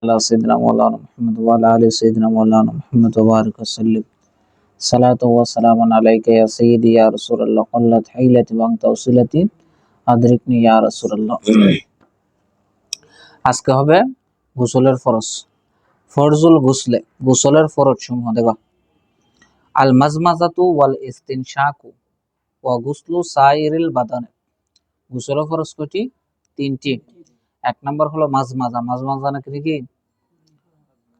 على سيدنا مولانا محمد وعلى آل سيدنا مولانا محمد وبارك وسلم صلاة وسلام عليك يا سيدي يا رسول الله قلت حيلتي وأنت وصلتي أدركني يا رسول الله আজকে হবে গোসলের ফরজ ফরজুল গোসলে গোসলের ফরজ সমূহ দেখবা আল মাজমাজাতু ওয়াল ইস্তিনশাকু ওয়া গুসলু সাইরিল বাদান গোসলের ফরজ কয়টি তিনটি এক নাম্বার হলো মাজমাজা মাজমাজা নাকি কি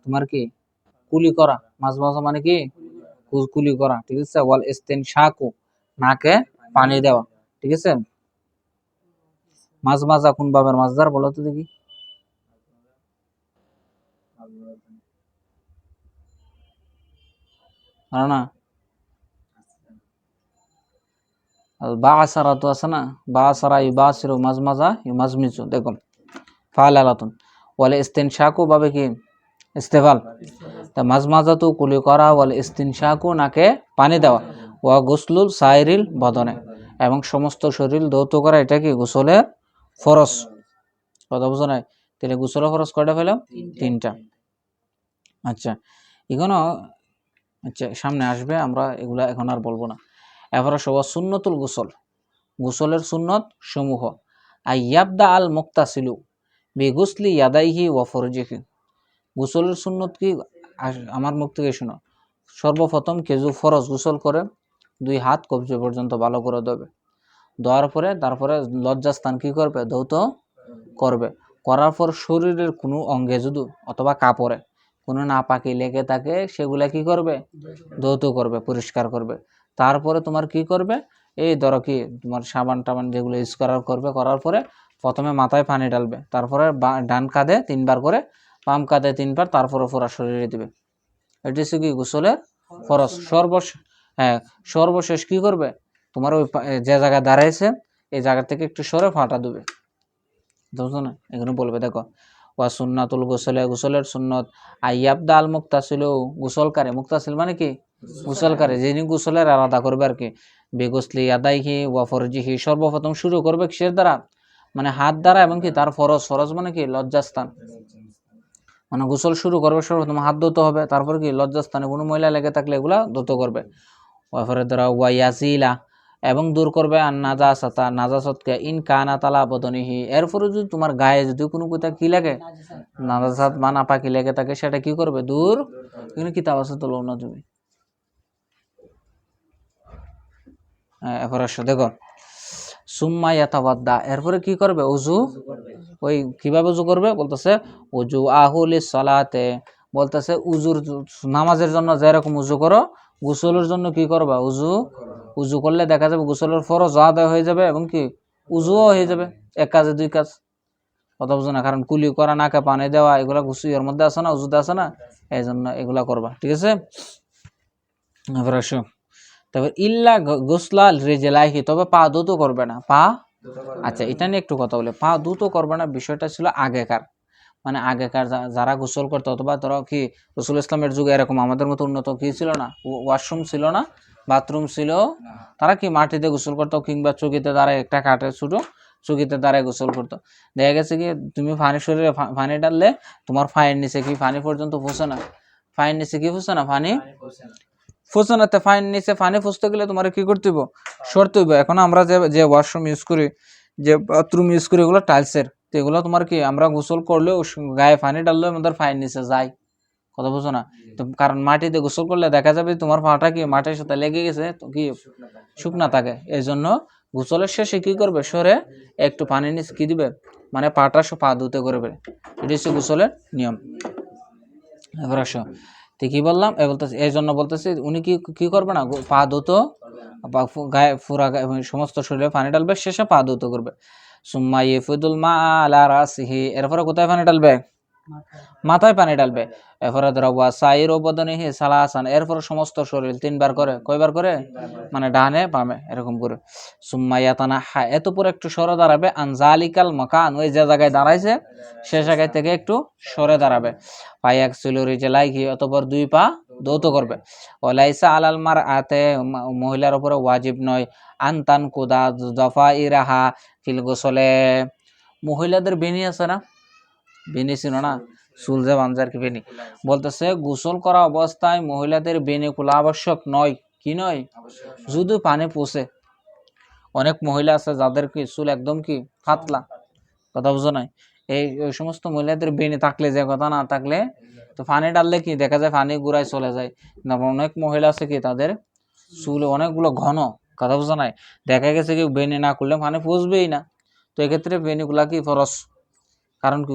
তোমার কি কুলি করা মাজমাজা মানে কি কুলি করা ঠিক আছে ওয়াল ইস্তিনশাকু নাকে পানি দেওয়া ঠিক আছে মাজমাজা কোন বাবের মাজদার বলো তো দেখি না বাসারা তো আছে না বাসারা ইবাসিরু মাজমাজা ইমাজমিজু দেখো ফালালাতুন ওয়াল ইস্তিনশাকু বাবে কি ইস্তেফাল তা মাজমাজা তো কুলি করা ওয়াল ইস্তিনশাকু নাকে পানি দেওয়া ওয়া গুসলুল সাইরিল বদনে এবং সমস্ত শরীর ধৌত করা এটা কি গোসলের ফরজ কথা বুঝো না তাহলে গোসলের ফরজ কয়টা পেলাম তিনটা আচ্ছা এখনো আচ্ছা সামনে আসবে আমরা এগুলা এখন আর বলবো না এবারে সবার সুন্নতুল গোসল গোসলের সুন্নত সমূহ আইয়াবদা আল মুক্তাসিলু বিগুসলি ইয়াদাইহি ওয়া ফরজিহি গোসলের সুন্নত কি আমার মুখ থেকে শোনো সর্বপ্রথম কেজু ফরজ গোসল করে দুই হাত কবজি পর্যন্ত ভালো করে দেবে দেওয়ার পরে তারপরে লজ্জাস্থান কি করবে ধৌত করবে করার পর শরীরের কোনো অঙ্গে যদি অথবা কাপড়ে কোনো নাপাকি লেগে থাকে সেগুলা কি করবে ধৌত করবে পরিষ্কার করবে তারপরে তোমার কি করবে এই ধরো কি তোমার সাবান টাবান যেগুলো ইউজ করবে করার পরে প্রথমে মাথায় পানি ঢালবে তারপরে ডান কাঁধে তিনবার করে বাম কাঁধে তিনবার তারপরে পুরো শরীরে দিবে এটি হচ্ছে কি গোসলের ফরজ সর্বশেষ কি করবে তোমার ওই যে জায়গায় দাঁড়াইছে এই জায়গা থেকে একটু সরে ফাটা দেবে বুঝছো না এখানে বলবে দেখো ওয়া সুন্নাতুল গোসলে গোসলের সুন্নত আইয়াবদা আল মুক্তাসিলু গোসলকারী মুক্তাসিল মানে কি গোসলকারী যিনি গোসলের আলাদা করবে আর কি বেগুসলি আদাইহি ওয়া ফরজিহি সর্বপ্রথম শুরু করবে কিসের দ্বারা মানে হাত দ্বারা এবং কি তার ফরজ মানে কি লজ্জাস্থান মানে গোসল শুরু করবে সর্বপ্রথম হাত ধুতে হবে তারপর কি লজ্জাস্থানে কোনো ময়লা লেগে থাকলে এগুলা ধুতে করবে ওয়াফরের দ্বারা ওয়া ইয়াসিলা এবং দূর করবে আর নাজাসাতকে ইন কানা তালা বদনিহি এরপরে যদি তোমার গায়ে যদি কোনো কোথাও কি লাগে নাজাসাত বা নাপাকি লেগে থাকে সেটা কি করবে দূর এখানে কিতাব আছে তো না তুমি এরপরে দেখো সুম্মা ইয়াতাওয়াদ্দা এরপরে কি করবে উযু ওই কিভাবে উযু করবে বলতেছে উযু আহুলিস সালাতে বলতেছে উযুর নামাজের জন্য যেরকম উযু করো গোসলের জন্য কি করবা উযু করলে দেখা যাবে গোসলের ফরজ আদায় হয়ে যাবে এবং কি উযুও হয়ে যাবে এক কাজে দুই কাজ কথা বুঝো না কারণ কুলি করা নাকে পানি দেওয়া এগুলা গোসলের মধ্যে আছে না উযুতে আছে না এই জন্য এগুলা করবা ঠিক আছে এবার আসো তবে ইল্লা গোসলা রিজলাইহি তবে পা ধুতো করবে না পা আচ্ছা এটা নিয়ে একটু কথা বলে পা ধুতো করবে না বিষয়টা ছিল আগেকার মানে আগেকার যারা গোসল করতো অথবা ধরো কি রসুল ইসলামের যুগে এরকম আমাদের মতো উন্নত কি ছিল না ওয়াশরুম ছিল না বাথরুম ছিল তারা কি মাটিতে গোসল করতো কিংবা চৌকিতে দাঁড়ায় একটা কাঠের ছোট চৌকিতে দাঁড়ায় গোসল করতো দেখা গেছে কি তুমি পানি শরীরে পানি ডাললে তোমার ফাইন নিচে কি পানি পর্যন্ত পৌঁছে না ফাইন নিচে কি পৌঁছে না পানি পৌঁছে না ফাইন নিচে পানি পৌঁছতে গেলে তোমার কি করতে হইব সরতে হইব এখন আমরা যে ওয়াশরুম ইউজ করি যে বাথরুম ইউজ করি এগুলো টাইলসের তো এগুলো তোমার কি আমরা গোসল করলেও গায়ে পানি ডাললেও আমাদের ফাইন নিচে যায় কথা বুঝো না তো কারণ মাটিতে গোসল করলে দেখা যাবে তোমার পাটা কি মাটির সাথে লেগে গেছে তো কি শুকনা থাকে এই জন্য গোসলের শেষে কি করবে সরে একটু পানি নিচে কি দিবে মানে পাটা পা ধুতে করবে এটি হচ্ছে গোসলের নিয়ম এবার আসো তো কি বললাম বলতেছে এই জন্য বলতেছে উনি কি করবে না পা ধুতো গায়ে পুরা সমস্ত শরীরে পানি ডালবে শেষে পা ধুতে করবে সুম্মা ইফিদুল মা আলা রাসিহি এরপরে কোথায় পানি ডালবে মাথায় পানি ডালবে এরপরে ধরো ওয়া সাইরু বদনিহি সালাসান এরপরে সমস্ত শরীর তিনবার করে কয়বার করে মানে ডানে বামে এরকম করে সুম্মা ইয়াতানাহা এত পরে একটু সরে দাঁড়াবে আনজালিকাল মাকান ওই যে জায়গায় দাঁড়াইছে সে জায়গায় থেকে একটু সরে দাঁড়াবে পায়াক সিলুরি জেলাইহি অতঃপর দুই পা ধৌত করবে ওয়ালাইসা আলাল মারআতে মহিলার উপরে ওয়াজিব নয় আনতান কুদা দফাইরাহা ফিল গোসলে মহিলাদের বেনি আছে না বেনি ছিল না চুল যে বাঁধে আর কি বেনি। বলতেছে গোসল করা অবস্থায় মহিলাদের বেনি খোলা আবশ্যক নয়। কি নয়? যদি পানি পৌঁছে। অনেক মহিলা আছে যাদের কি চুল একদম কি পাতলা, কথা বুঝো নাই, ওই সমস্ত মহিলাদের বেনি থাকলে যে কথা, না থাকলে তো পানি ডাললে কি দেখা যায় পানি গুড়ায় চলে যায়। অনেক মহিলা আছে কি তাদের চুল অনেকগুলো ঘন, কথা বুঝো নাই, দেখা গেছে কি বেনি না করলে পানি পৌঁছবেই না। তো এক্ষেত্রে বেনিগুলা কি ফরজ। কারণ কি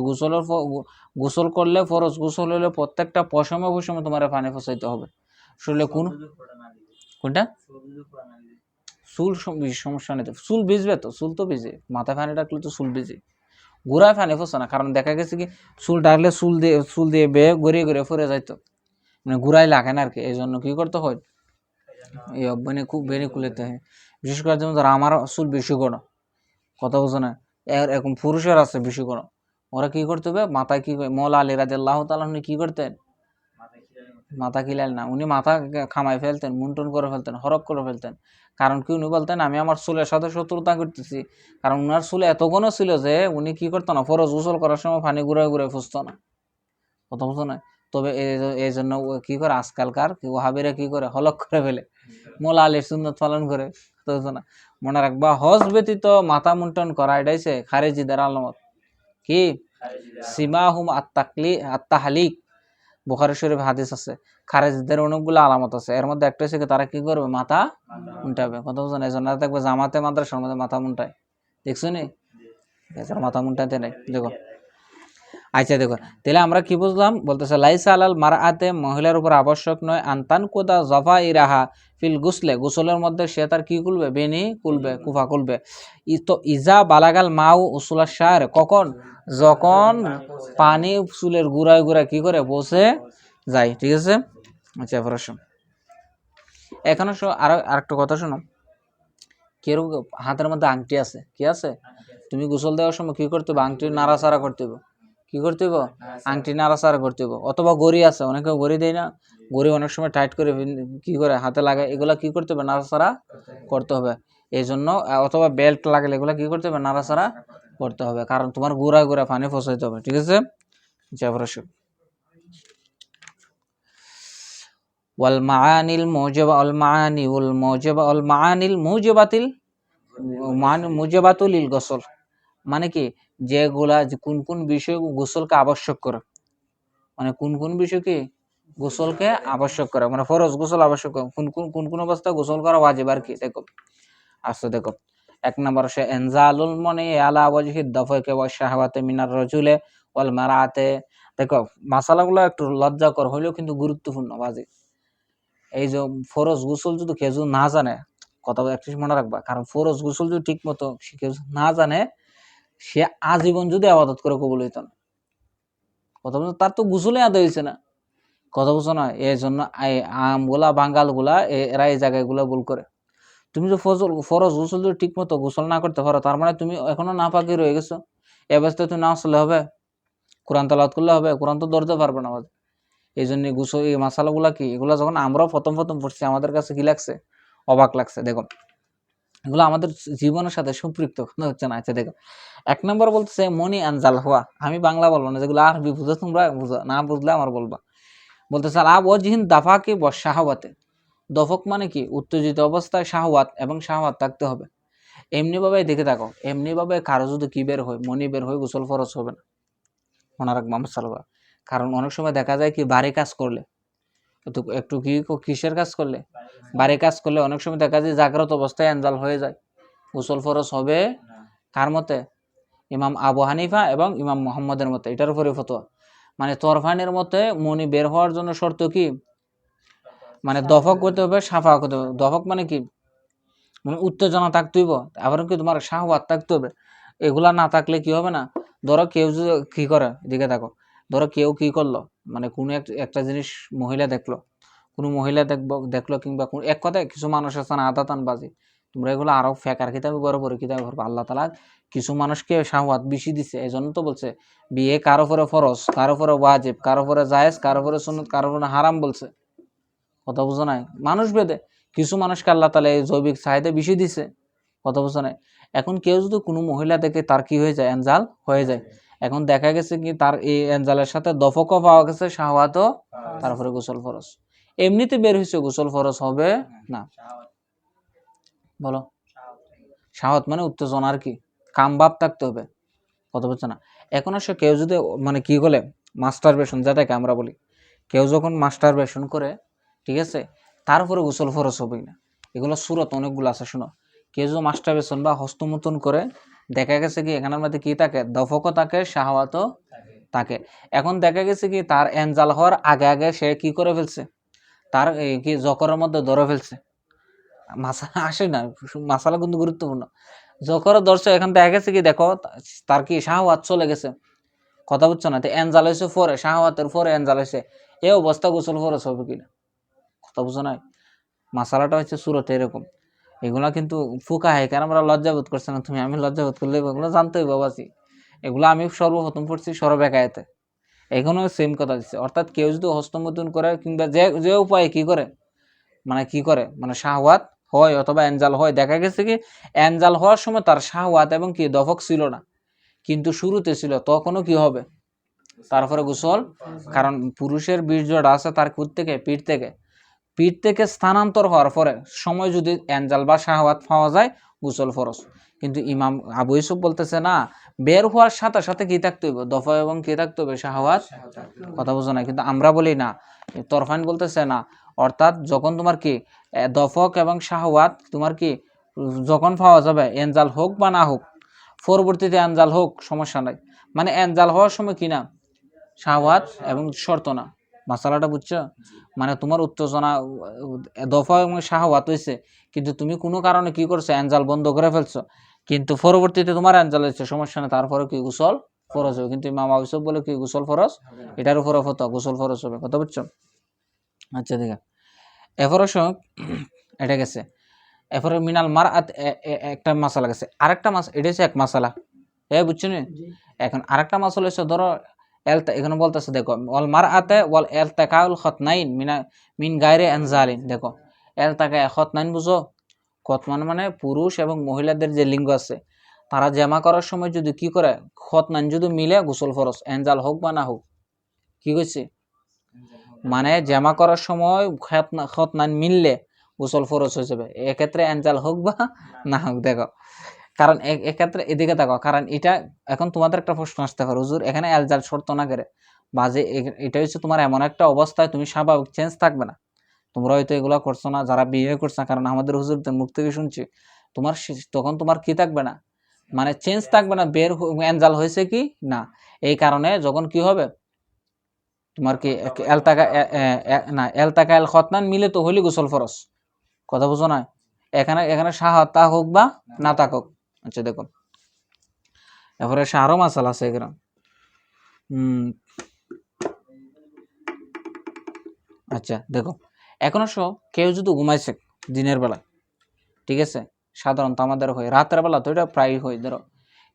গোসল করলে ফরজ, গোসল হলে প্রত্যেকটা পশমে পশমে তোমার পানি পৌঁছাইতে হবে। শরীরে কোনটা চুল সমস্যা নেই, চুল ভিজবে তো, চুল তো ভিজে, মাথায় পানি ডাকলে তো চুল ভিজে, গোড়ায় পানি পৌঁছে না। কারণ দেখা গেছে কি চুল ডাকলে চুল দিয়ে বেয়ে গড়িয়ে গড়িয়ে ফরে যাইতো, মানে গোড়ায় লাগে না আর কি। এই জন্য কি করতে হয়, এই খুব বেনি খুলেতে হয়। বিশেষ করে যেমন ধরো আমার চুল বেশি গড়, কথা বুঝো না, এরকম পুরুষের আছে বেশি গড়, ওরা কি করতে হবে মাথায় কি, মৌলা আলী রাদিয়াল্লাহু তাআলা উনি কি করতেন, মাথা খিলাইল না, উনি মাথা খামাই ফেলতেন, মুন্টন করে ফেলতেন, হরক করে ফেলতেন। কারণ কি উনি বলতেন আমি আমার চুলের সাথে শত্রুতা করতেছি। কারণ উনার চুলে এত ঘন ছিল যে উনি কি করতো না, ফরজ গোসল করার সময় পানি ঘুরায় ঘুরায় ফুসতো না, কথা বুঝো না। তবে এই জন্য কি করে আজকালকার ওয়াহাবিরা কি করে হলক করে ফেলে, মোলা আলীর সুন্নত পালন করে, কথা বুঝো না। মনে রাখবা হজ ব্যতীত মাথা মুন্টন করা এটাইছে খারেজিদের আলামত। কি সিমাহুম আত্তাহলিক, বুখারী শরীফ হাদিস আছে, খারেজিদের অনেকগুলো আলামত আছে, এর মধ্যে একটা হচ্ছে তারা কি করবে, মাথা মুন্টাবে, কথা বুঝো না। এই জন্য দেখবে জামাতে মাদ্রাসার মধ্যে মাথা মুন্টায়, দেখছো নি, মাথা মুন্টাতে নেই, দেখো। আচ্ছা দেখো, তাহলে আমরা কি বুঝলাম, বলতেছে লাইসা আলাল মারআতে, মহিলার উপর আবশ্যক নয়, আনতান কোদা জফা ইরাহা ফিল গুসলে, গোসলের মধ্যে সে তার কি খুলবে, বেনি খুলবে, কুফা খুলবে। তো ইজা বালাগাল মাউ উসুলা শার, কখন, যখন পানি চুলের গুড়ায় গুড়ায় কি করে বসে যায়, ঠিক আছে। আচ্ছা প্রশ্ন এখন আরেকটা কথা শোনো, কেউ হাতের মধ্যে আংটি আছে, কি আছে, তুমি গোসল দেওয়ার সময় কি করতে হবে, আংটি নাড়াচাড়া করতে হবে, কি করতে হবে, আংটি নাড়াচাড়া করতে হবে। অথবা গড়ি আছে, অনেকে গড়ি দেয় না, গড়ি অনেক সময় টাইট করে কি করে হাতে লাগায়, এগুলা কি করতে হবে, নাড়াচাড়া করতে হবে। এই জন্য অথবা বেল্ট লাগালে এগুলা কি করতে হবে, নাড়াচাড়া করতে হবে, কারণ তোমার গোড়ায় গোড়ায় পানি ফসাইতে হবে, ঠিক আছে। ওয়াল মাআনিল মুজিবা আল মাআনি ওয়াল মুজিবা আল মাআনিল মুজিবাতিল মুজিবাতুল লিল গোসল, মানে কি যেগুলা কোন কোন বিষয় গোসলকে আবশ্যক করে, মানে কোন কোন বিষয় কি গোসলকে আবশ্যক করে, মানে ফরজ গোসল আবশ্যক করে, কোন কোন অবস্থায় গোসল করা ওয়াজিব আর কি। দেখো আসলে দেখো, এক নম্বর সে ইনজালুল মনি আলা ওয়াজহি দাফাকে ওয়া শাহওয়াতে মিনার রাজুলে ওয়াল মারাতে। দেখো মাসালাগুলো একটু লজ্জাকর হইলেও কিন্তু গুরুত্বপূর্ণ বাজে। এই যে ফরজ গোসল যদি কেউ না জানে, কথা একটা মনে রাখবা, কারণ ফরজ গোসল যদি ঠিক মতো কেউ না জানে, সে আজীবন যদি আবাদত করে কবুল হইত না, কথা বলছো, তার তো গোসলে আদায় হয়েছে না, কথা বুঝো না। এই জন্য আমগুলা বাঙ্গাল গুলা এরা এই জায়গাগুলো ভুল করে। তুমি যে ফরজ গোসল যদি ঠিক মতো গোসল না করতে পারো, তার মানে তুমি এখনো না পাকি রয়ে গেছো। এ অবস্থায় তুমি না আসলে হবে, কোরআন তালাওয়াত করলে হবে, কোরআন তো ধরতে পারবে না আমাদের। এই জন্য গোসল এই মাসালাগুলা কি, এগুলা যখন আমরাও প্রথম পড়ছি আমাদের কাছে কি লাগছে, অবাক লাগছে। দেখো এগুলো আমাদের জীবনের সাথে সম্পৃক্ত হচ্ছে না। আচ্ছা দেখো, এক নম্বর বলতেছে মনি আনজাল হওয়া, আমি বাংলা বলবো না, যেগুলো আরবি বুঝো তোমরা বুঝো, না বুঝলে আমার বলবা। বলতেছে আব ওয়াজহিন দাফাকে শাহওয়াতে, দফক মানে কি উত্তেজিত অবস্থায় শাহওয়াত, এবং শাহওয়াত থাকতে হবে। এমনি ভাবে দেখে থাকো, এমনি ভাবে কারো যদি কি বের হয়, মনি বের হয়, গোসল ফরজ হবে না, মনে রাখবো আমার সালবা। কারণ অনেক সময় দেখা যায় কি বাড়ি কাজ করলে একটু কি কিসের কাজ করলে, বাড়ি কাজ করলে অনেক সময় দেখা যায় জাগ্রত অবস্থায় আনজাল হয়ে যায়, গোসল ফরজ হবে কার মতে, ইমাম আবু হানিফা এবং ইমাম মুহাম্মদের মতে, এটার উপরে ফতোয়া। মানে তরফানের মতে মনি বের হওয়ার জন্য শর্ত কি, মানে দফক করতে হবে, সাফা করতে হবে। দফক মানে কি, মানে উত্তেজনা থাকতে হইব, আবার কি তোমার শাহওয়াত থাকতে হবে। এগুলা না থাকলে কি হবে না, ধরো কেউ যদি কি করে, এদিকে দেখো, ধরো কেউ কি করলো, মানে কোনো একটা জিনিস মহিলা দেখলো, কোনো মহিলা দেখলো কিংবা এক কথায় কিছু মানুষ আছে না আদাতান বাজি, তোমরা এগুলো আরো ফেকার কিতাবে বড় কিতাবে পড়বা। আল্লাহ তাআলা কিছু মানুষকে শাহওয়াত বেশি দিছে, এই জন্য তো বলছে বিয়ে কারো উপরে ফরজ, কারো উপরে ওয়াজিব, কারো উপরে জায়েজ, কারো উপরে সুন্নত, কারো উপরে হারাম বলছে, কথা বুঝো নাই। মানুষ ভেদে কিছু মানুষকে আল্লাহ তাআলা এই জৈবিক চাহিদা বেশি দিছে, কথা বুঝো নাই। এখন কেউ যদি কোনো মহিলা দেখে তার কি হয়ে যায়, এনজাল হয়ে যায়, এখন দেখা গেছে কি তার এই এনজালের সাথে দফকও পাওয়া গেছে, শাহওয়াতও, তারপরে গোসল ফরজ। এমনিতে বের হয়েছে গোসল ফরজ হবে না। বলো, শাহওয়াত মানে উত্তেজনা আর কি, কাম ভাব থাকতে হবে, কথা বলছে না। এখন আসলে কেউ যদি মানে কি বলে মাস্টারবেশন, যেটাকে আমরা বলি, কেউ যখন মাস্টারবেশন করে, ঠিক আছে, তারপরে গোসল ফরজ হবে না। এগুলো সুরত অনেকগুলো আছে, শোনো। কেউ যদি মাস্টারবেশন বা হস্তমৈথুন করে, দেখা গেছে কি এখানের মধ্যে কি থাকে, দফকও থাকে, শাহওয়াতও থাকে। এখন দেখা গেছে কি তার এনজাল হওয়ার আগে আগে সে কি করে ফেলছে, তার কি জকরের মধ্যে ধরে ফেলছে। মাসালা আসে না, মাসালা কিন্তু গুরুত্বপূর্ণ। জকরের দর্শক এখান দেখা গেছে কি দেখো তার কি শাহওয়াত চলে গেছে, কথা বুঝছো না। তো এনজাল হয়েছে পরে, শাহওয়াতের পরে এনজাল হয়েছে, এই অবস্থা গোসল ফরজ হবে কিনা, কথা বুঝছো না। মাসালাটা হচ্ছে সুরতে এরকম। এগুলা কিন্তু ফুকা হয়, কারণ আমরা লজ্জাবোধ করছি না তুমি, আমি লজ্জাবোধ করলে এগুলো জানতে হইব বাবাজি। এগুলো আমি সর্বপ্রথম পড়ছি সরবেকায়েতে, এখানেও সেম কথা দিচ্ছে। অর্থাৎ কেউ যদি হস্তমৈথুন করে কিংবা যে যে উপায়ে কি করে, মানে শাহওয়াত হয় অথবা এনজাল হয়, দেখা গেছে কি এনজাল হওয়ার সময় তার শাহওয়াত এবং কি দফক ছিল না, কিন্তু শুরুতে ছিল, তখনও কি হবে, তারপরে গোসল। কারণ পুরুষের বীর্যটা আছে তার কুদ থেকে, পিঠ থেকে স্থানান্তর হওয়ার পরে সময় যদি এনজাল বা শাহওয়াত পাওয়া যায়, গোসল ফরজ। কিন্তু ইমাম আবু ইউসুফ বলতেছে না, বের হওয়ার সাথে সাথে কি থাকতে হবে, দফা এবং কি থাকতে হবে, শাহওয়াত, কথা বোঝো না। কিন্তু আমরা বলি না, তরফাইন বলতেছে না, অর্থাৎ যখন তোমার কি দফক এবং শাহওয়াত তোমার কি যখন পাওয়া যাবে, এনজাল হোক বা না হোক, পরবর্তীতে এনজাল হোক সমস্যা নাই, মানে এনজাল হওয়ার সময় কি না শাহওয়াত এবং শর্ত না। মাসালাটা বুঝছো, মানে তোমার উত্তেজনা দফা এবং শাহওয়াত হয়েছে, কিন্তু তুমি কোনো কারণে কি করছো, এনজাল বন্ধ করে ফেলছো, কিন্তু পরবর্তীতে তোমার এনজাল হয়েছে, সমস্যা নেই, তারপরে কি গোসল ফরজ হবে। কিন্তু ইমাম আবু ইউসুফ বলে কি গোসল ফরজ, এটার উপরে ফতোয়া গোসল ফরজ হবে, কথা বুঝছো। আচ্ছা দেখা এরপরে এটা গেছে, এরপরে মিনাল মার একটা মাসালা গেছে, আরেকটা মাস, এটা হচ্ছে এক মাসালা, বুঝছো নি। এখন আরেকটা মাসালা হচ্ছে ধরো এখানে বলতেছে দেখো, ওয়াল মারআতে ওয়াল ইলতিকাউল খতনাইন মিন গায়রি আনজালিন। দেখো ইলতিকা খতনাইন বুঝো, খতমান মানে পুরুষ এবং মহিলাদের যে লিঙ্গ আছে, তারা জামা করার সময় যদি কি করে, খতনাইন যদি মিলে গোসল ফরজ, এনজাল হোক বা না হোক। কি কইছে, মানে জামা করার সময় খতনাইন মিললে গোসল ফরজ হয়ে যাবে, এক্ষেত্রে এনজাল হোক বা না হোক। দেখো কারণ এক্ষেত্রে এদিকে দেখো, কারণ এটা এখন তোমাদের একটা প্রশ্ন আসতে পারে, হুজুর এখানে এলজাল শর্ত না করে, বা যে এটা হচ্ছে তোমার এমন একটা অবস্থায় তুমি স্বাভাবিক চেঞ্জ থাকবে না, তোমরা হয়তো এগুলো করছো না যারা বিয়ে করছো না, কারণ আমাদের হুজুরদের মুখ থেকে শুনছি, তোমার তখন তোমার কি থাকবে না, মানে চেঞ্জ থাকবে না, বের এনজাল হয়েছে কি না। এই কারণে যখন কি হবে তোমার কি এলতাকা এল খতনান মিলে তো হইলে গোসল ফরজ, কথা বুঝো না। এখানে এখানে শাহাদা হোক বা না থাকুক। আচ্ছা দেখো এরপরে আরো মাসালা আছে এখানে। আচ্ছা দেখো এখন অবশ্য কেউ যদি ঘুমাইছে দিনের বেলা, ঠিক আছে, সাধারণত আমাদের হয় রাতের বেলা, তো এটা প্রায় হয়। ধরো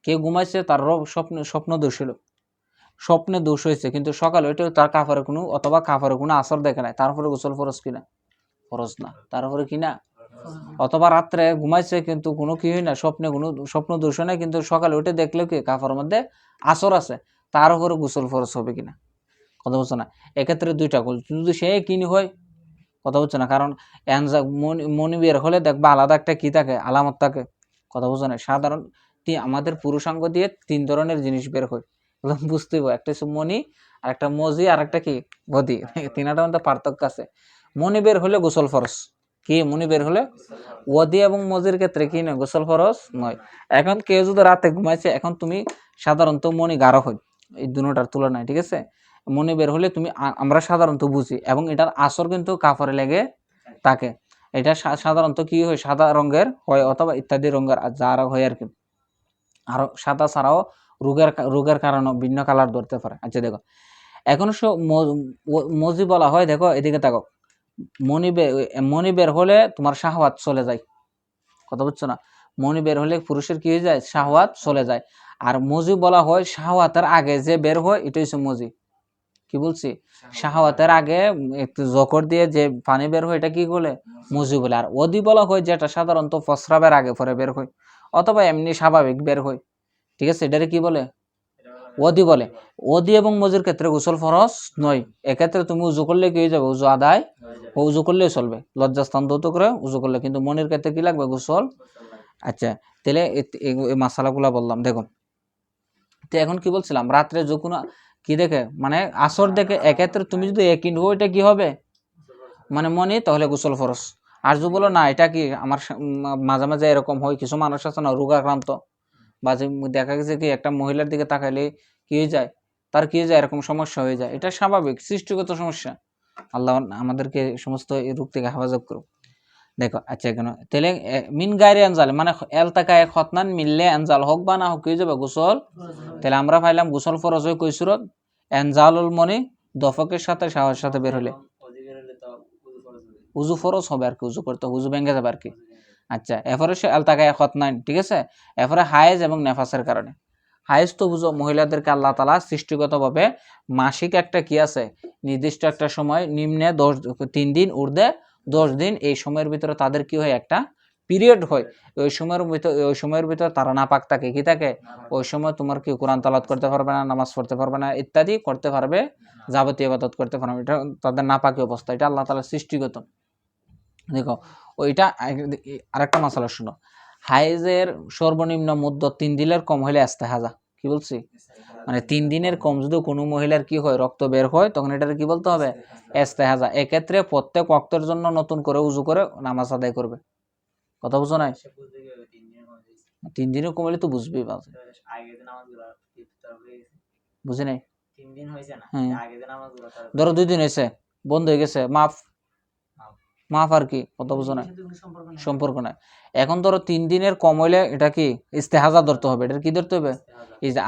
কেউ ঘুমাইছে, তার স্বপ্ন দোষ হলো, স্বপ্নে দোষ হয়েছে, কিন্তু সকালে ওইটা তার কাফারে কোনো অথবা কাফারে কোনো আসর দেখে নাই, তারপরে গোসল ফরজ কিনা, ফরজ না, তারপরে কিনা। অথবা রাত্রে ঘুমাইছে কিন্তু কোনো কি হয় না, স্বপ্নে কোনো স্বপ্ন দোষ হয় না, কিন্তু সকালে উঠে দেখলেও কি কাফার মধ্যে আসর আছে, তার উপরে গোসল ফরজ হবে কিনা, কথা বলছো না। এক্ষেত্রে দুইটা গোল, যদি সে কিনি হয়, কথা বলছো না, কারণ মনি বের হলে দেখবা আলাদা একটা কি থাকে, আলামত থাকে, কথা বলছো না। সাধারণ আমাদের পুরুষাঙ্গ দিয়ে 3 ধরনের জিনিস বের হয়, বুঝতে হবে, একটা হচ্ছে মনি, আর একটা মজি, আর একটা কি বদি, 3টার মধ্যে পার্থক্য আছে। মনি বের হলে গোসল ফরজ, কি মনি বের হলে, ওয়াদি এবং মজির ক্ষেত্রে কি নয়, গোসল ফরজ নয়। এখন কেউ যদি রাতে ঘুমাইছে, এখন তুমি সাধারণত মনি গাঢ় হয় এই দুটোটার তুলনায়, ঠিক আছে, মনি বের হলে তুমি আমরা সাধারণত বুঝি, এবং এটার আসর কিন্তু কাপড়ে লেগে থাকে, এটা সাধারণত কি হয়, সাদা রঙের হয় অথবা ইত্যাদি রঙের যারা হয় আর কি, আরো সাদা ছাড়াও রোগের কারণে ভিন্ন কালার ধরতে পারে। আচ্ছা দেখো এখন মজি বলা হয়, দেখো এদিকে দেখো, মনি বের হলে তোমার শাহওয়াত চলে যায়, কথা বুঝছো না। মনি বের হলে পুরুষের কি হয়ে যায়, শাহওয়াত চলে যায়। আর মজি বলা হয় শাহওয়াতের আগে যে বের হয়, এটা হচ্ছে মজি। কি বলছি, শাহওয়াতের আগে একটু জকর দিয়ে যে পানি বের হয়, এটা কি বলে, মজি বলে। আর ওদি বলা হয় যেটা সাধারণত প্রস্রাবের আগে পরে বের হয়, অথবা এমনি স্বাভাবিক বের হয়, ঠিক আছে, এটারে কি বলে, ওদি বলে। ওদি এবং মজির ক্ষেত্রে গোসল ফরজ নয়, এক্ষেত্রে তুমি উজু করলে কি হয়ে যাবে, উজু আদায়, উজু করলেই চলবে, লজ্জাস্থান ধৌত করে উজু করলে। কিন্তু মনির ক্ষেত্রে কি লাগবে, গোসল। আচ্ছা, তাহলে এই মাসালাগুলা বললাম। দেখো তো এখন কি বলছিলাম, রাত্রে যখন কি দেখে মানে আসর দেখে, এক্ষেত্রে তুমি যদি একই হো, এটা কি হবে মানে মনে, তাহলে গোসল ফরজ। আর যদি বলো না এটা কি আমার মাঝে মাঝে এরকম হয়, কিছু মানুষ আছে না রোগাক্রান্ত, বা যে দেখা গেছে কি একটা মহিলার দিকে তাকাইলে কি হয়ে যায়, তার কি হয়ে যায়, এরকম সমস্যা হয়ে যায়, এটা স্বাভাবিক সৃষ্টিগত সমস্যা। আল্লাহ আমাদেরকে সমস্ত এই রোগ থেকে হেফাজত করুক। দেখো আচ্ছা, কেন তাহলে মিন গায়রে আনজাল মানে এলতাকায় খতনান মিললে আনজাল হোক বা না হোক হয়ে যাবে গোসল। তাহলে আমরা পাইলাম গোসল ফরজ হয় কই সূরত, আনজালুল মনি দফকের সাথে সাহসের সাথে বের হলে উজু ফরজ হবে আর কি, উজু করতে উজু ভেঙে যাবে আর কি। আচ্ছা, এরপরে সে এলতাকায় খতনান, ঠিক আছে। এরপরে হায়েজ এবং নেফাসের কারণে, হায়েজ তো বুঝো মহিলাদেরকে আল্লাহ তাআলা সৃষ্টিগতভাবে মাসিক একটা কি আছে, নির্দিষ্ট একটা সময়, নিম্নে 3 দিন, ঊর্ধ্বে 10 দিন, এই সময়ের ভিতরে তাদের কি হয়, একটা পিরিয়ড হয়। ওই সময়ের ভিতরে তারা নাপাক থাকে, কি থাকে, ওই সময় তোমার কি কোরআন তেলাওয়াত করতে পারবে না, নামাজ পড়তে পারবে না, ইত্যাদি করতে পারবে, যাবতীয় ইবাদত করতে পারবে, এটা তাদের নাপাকি অবস্থা, এটা আল্লাহ তাআলা সৃষ্টিগত। দেখো ওইটা আরেকটা মাসালা শুনো, হাইজের সর্বনিম্ন মুদ্দত 3 দিনের কম হলে ইস্তেহাজা, কি বলছি, মানে 3 দিনের কম যদি কোনো মহিলার কি হয়, রক্ত বের হয়, তখন এটার কি বলতে হবে, ইস্তেহাজা। এক্ষেত্রে প্রত্যেক ওয়াক্তের জন্য নতুন করে উজু করে নামাজ আদায় করবে। কথা বুঝো নাই, 3 দিনের কম হলে তো বুঝবি, বুঝি নাই। ধরো 2 দিন হয়েছে, বন্ধ হয়ে গেছে, মাফ মাফ আর কি, কথা বুঝো না, সম্পর্ক নাই। এখন ধরো 3 দিনের কম হইলে এটা কি ইস্তেহাজা ধরতে হবে, এটা কি ধরতে হবে,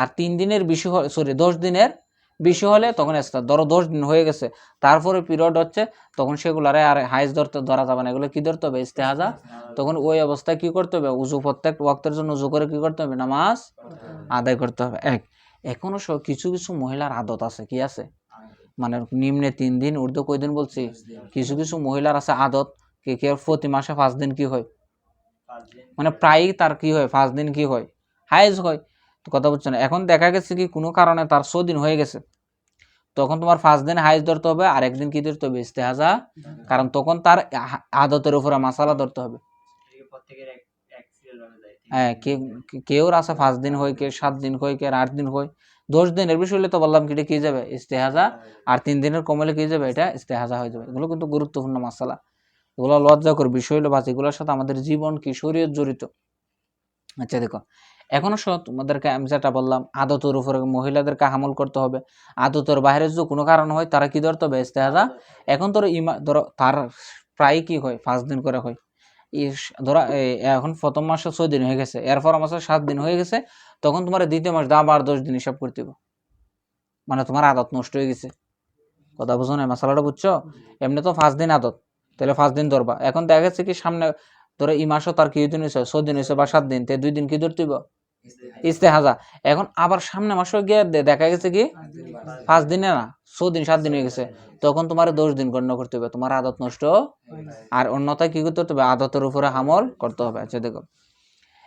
আর 3 দিনের বেশি, সরি 10 দিনের বেশি হলে তখন ধরো 10 দিন হয়ে গেছে, তারপরে পিরিয়ড হচ্ছে, তখন সেগুলারে আর হাইজ ধরা যাবে না, এগুলো কি ধরতে হবে, ইস্তেহাজা। তখন ওই অবস্থায় কি করতে হবে, উজু প্রত্যেক ওয়াক্তের জন্য উজু করে কি করতে হবে, নামাজ আদায় করতে হবে। এখনো কিছু কিছু মহিলার আদত আছে, কি আছে, মানে নিম্নে 3 দিন, ঊর্ধ্বে কই দিন বলছি, কিছু কিছু মহিলার আছে আদত, কে প্রতি মাসে 5 দিন কি হয়, মানে প্রায়ই তার কি হয়, 5 দিন কি হয়, হাইজ হয়। তো কথা বুঝছো না, এখন দেখা গেছে কি কোনো কারণে তার 6 দিন হয়ে গেছে, তখন তোমার 5 দিন হাইজ ধরতে হবে, আর একদিন কি ধরতে হবে, ইস্তেহাজা, কারণ তখন তার আদতের উপরে মাসালা ধরতে হবে। হ্যাঁ, কেউ আছে 5 দিন হয়, কে 7 দিন হয়, কে 8 দিন হয়, 10 দিনের বেশি হলে তো বললাম কি এটা কি যাবে, ইস্তেহাজা। আর 3 দিনের কম হলে কি যাবে, এটা ইস্তেহাজা হয়ে যাবে। এগুলো কিন্তু গুরুত্বপূর্ণ মাসালা, এগুলো লজ্জাকর বিষয় হলো, বাস এগুলোর সাথে আমাদের জীবন কি শরীয়ত জড়িত। আচ্ছা দেখো, এখনো তোমাদেরকে আমি যেটা বললাম, আদতের উপরে মহিলাদেরকে আমল করতে হবে, আদতের বাইরে যদি কোনো কারণ হয়, তারা কি ধরতে হবে, ইস্তেহাজা। এখন ধরো তার প্রায় কি হয়, 5 দিন করে হয়, ধরা এখন প্রথম মাসে 6 দিন হয়ে গেছে, এরপর মাসে 7 দিন হয়ে গেছে, তখন তোমার দ্বিতীয় মাস আবার 10 দিন হিসাব করতে হবে, মানে তোমার আদত নষ্ট হয়ে গেছে। কথা বুঝো না, মশালাটা বুঝছো, এমনি তো 5 দিন আদত, তাহলে 5 দিন ধরবা। এখন দেখা গেছে কি সামনে ধরো এই মাসও তার কি দিন হয়েছে, 6 দিন হয়েছে বা 7 দিন, 2 দিন কি ধরতে হবে, ইস্তেহাজা। এখন আবার সামনে মাসও গিয়ে দেখা গেছে কি 5 দিনে না 6 দিন 7 দিন হয়ে গেছে, তখন তোমার 10 দিন গণ্য করতে হবে, তোমার আদত নষ্ট। আর অন্যথায় কি করতে হবে, আদতের উপরে আমল করতে হবে। আচ্ছা দেখো,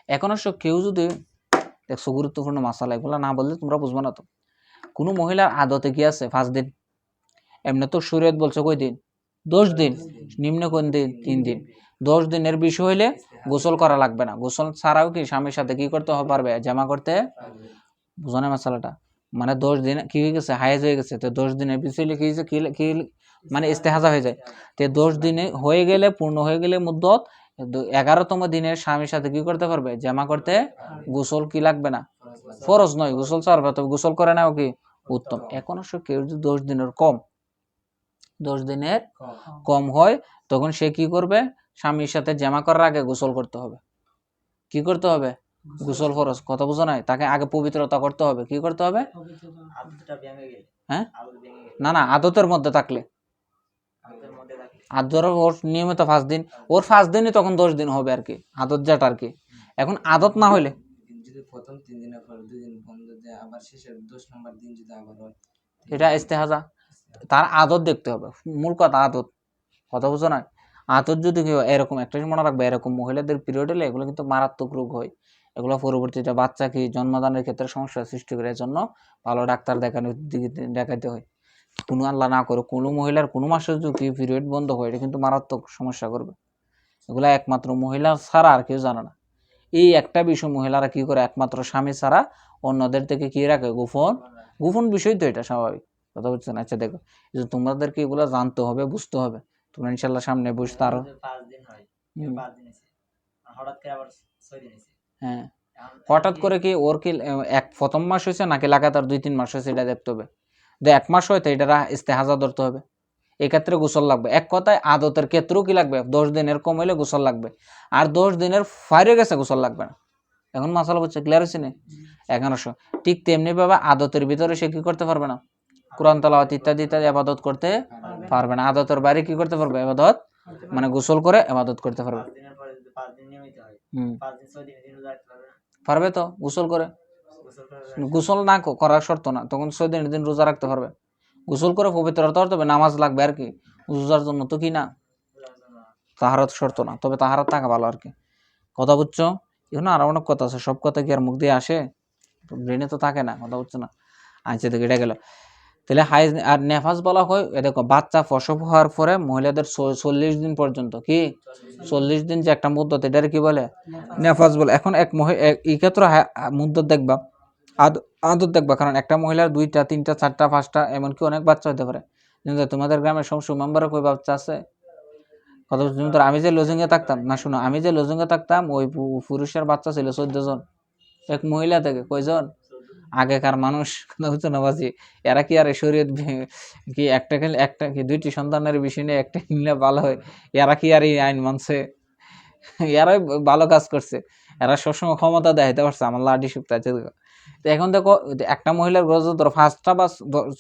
এখন কেউ যদি দেখছো গুরুত্বপূর্ণ মাসালা, এগুলো না বললে তোমরা বুঝবো না। তো কোনো মহিলার আদতে কি আছে 5 দিন, এমনি তো শরীয়ত বলছে কই দিন, 10 দিন, নিম্ন কোন দিন, 3 দিন। 10 দিনের বেশি হইলে গোসল করা লাগবে না, গোসল ছাড়াও কি স্বামীর সাথে কি করতে পারবে, জামা করতে। বুঝো না মশালাটা, মানে 10 দিন কি হয়ে গেছে, হাইজ হয়ে গেছে, তো 10 দিনের বেশি হইলে কি হয়েছে, কি মানে ইস্তেহাজা হয়ে যায়। তো 10 দিনে হয়ে গেলে, পূর্ণ হয়ে গেলে মুদ্দত, 11তম দিনের স্বামীর সাথে কি করতে পারবে, জামা করতে। গোসল কি লাগবে না, ফরজ নয়, গোসল ছাড়বে, তবে গোসল করে নাও কি উত্তম। এখন কেউ যদি 10 দিনের কম, 10 দিনের কম হয়, তখন সে কি করবে, স্বামীর সাথে জামা করার আগে গোসল করতে হবে। কি করতে হবে, গোসল ফরজ। কথা বুঝো নাই, তাকে আগে পবিত্রতা করতে হবে। কি করতে হবে, হ্যাঁ, না না, আদতের মধ্যে থাকলে, আর ধরো ওর নিয়মিত 5 দিন, ওর 5 দিনই তখন 10 দিন হবে আর কি, আদত যেটা আর কি। এখন আদত না হইলে প্রথম 3 দিনের পর 2 দিন বন্ধ দেয়, আবার শেষের 10 নম্বর দিন যদি আবার হয়, এটা ইস্তেহাজা। তার আদত দেখতে হবে, মূল কথা আদত। কথা বুঝো না, আদত যদি এরকম একটা মনে রাখবে, এরকম মহিলাদের পিরিয়ড হলে এগুলো কিন্তু মারাত্মক রোগ হয়, এগুলো পরবর্তীতে বাচ্চা কি জন্মদানের ক্ষেত্রে সমস্যার সৃষ্টি করে, এজন্য ভালো ডাক্তার দেখাইতে হয়। কোনো আল্লাহ না করে কোনো মহিলার কোনো মাসে যদি পিরিয়ড বন্ধ হয়, এটা কিন্তু মারাত্মক সমস্যা করবে। এগুলা একমাত্র মহিলা ছাড়া আর কেউ জানে না। এই একটা বিষয় মহিলারা কি করে, একমাত্র স্বামী ছাড়া অন্যদের থেকে কি রাখে, গোপন বিষয় তো, এটা স্বাভাবিক। কথা বুঝছেন? আচ্ছা দেখো, এই যে তোমাদেরকে এগুলো জানতে হবে, বুঝতে হবে। তোমরা ইনশাল্লাহ সামনে বুঝতে আরো হ্যাঁ, হঠাৎ করে কি ওর কি প্রথম মাস হয়েছে নাকি লাগাতার 2-3 মাস হয়েছে, এটা দেখতে হবে। 1 মাস হয়তো এটা ইস্তেহাজা ধরতে হবে, এক্ষেত্রে গোসল লাগবে। এক কথায় আদতের ক্ষেত্রেও কি লাগবে, 10 দিনের কম হইলে গোসল লাগবে, আর 10 দিনের ফাইরে গেছে গোসল লাগবে না। এখন মাসালা হচ্ছে ক্লিয়ার হয়েছে না? 1100। ঠিক তেমনি ভাবে আদতের ভিতরে সে কি করতে পারবে না, কোরআন তেলাওয়াত ইত্যাদি ইত্যাদি ইবাদত করতে পারবে না। আদতের বাইরে কি করতে পারবে, ইবাদত মানে গোসল করে ইবাদত করতে পারবে। পারবে তো গোসল করে, গোসল না করার শর্ত না, তখন 6 দিন রোজা রাখতে পারবে। গোসল করে পবিত্রতা হতে হবে, নামাজ লাগবে আর কি, রোজার জন্য তো কি না, তাহারত শর্ত না, তবে তাহারত থাকা ভালো আর কি। কথা বুঝছো? এখানে আরো অনেক কথা আছে, সব কথা কি আর মুখ দিয়ে আসে, ব্রেনে তো থাকে না। কথা বুঝছো না? আচ্ছা দেখো, এটা গেল। তাহলে হাইজ আর নেফাস বলা হয়, দেখো বাচ্চা প্রসব হওয়ার পরে মহিলাদের 40 দিন পর্যন্ত, কি 40 দিন যে একটা মুদ্দত, এটার কি বলে, নেফাস বলে। এখন এই ক্ষেত্রে মুদ্দত দেখবা, আদত দেখবা, কারণ একটা মহিলার 2টা 3টা 4টা 5টা এমনকি অনেক বাচ্চা হতে পারে। কিন্তু তোমাদের গ্রামের সবসময় মেম্বারও কই বাচ্চা আছে? কথা বলছি, আমি যে লজিংয়ে থাকতাম না, শুনো, আমি যে লজিংয়ে থাকতাম, ওই পুরুষের বাচ্চা ছিল 14 জন, এক মহিলা থেকে কয়জন? আগেকার মানুষ, কথা বুঝছো না বাজি, এরা কি আর শরীয়ত কি একটা কি 2টি সন্তানের বিষয় নিয়ে একটা নিলে ভালো হয়, এরা কি আর এই আইন মানছে? এরাই ভালো কাজ করছে, এরা সবসময় ক্ষমতা দেখাইতে পারছে, আমার লাডি শুক্ত আছে। তো এখন দেখো, একটা মহিলার গর্ভে ধরো 5টা বা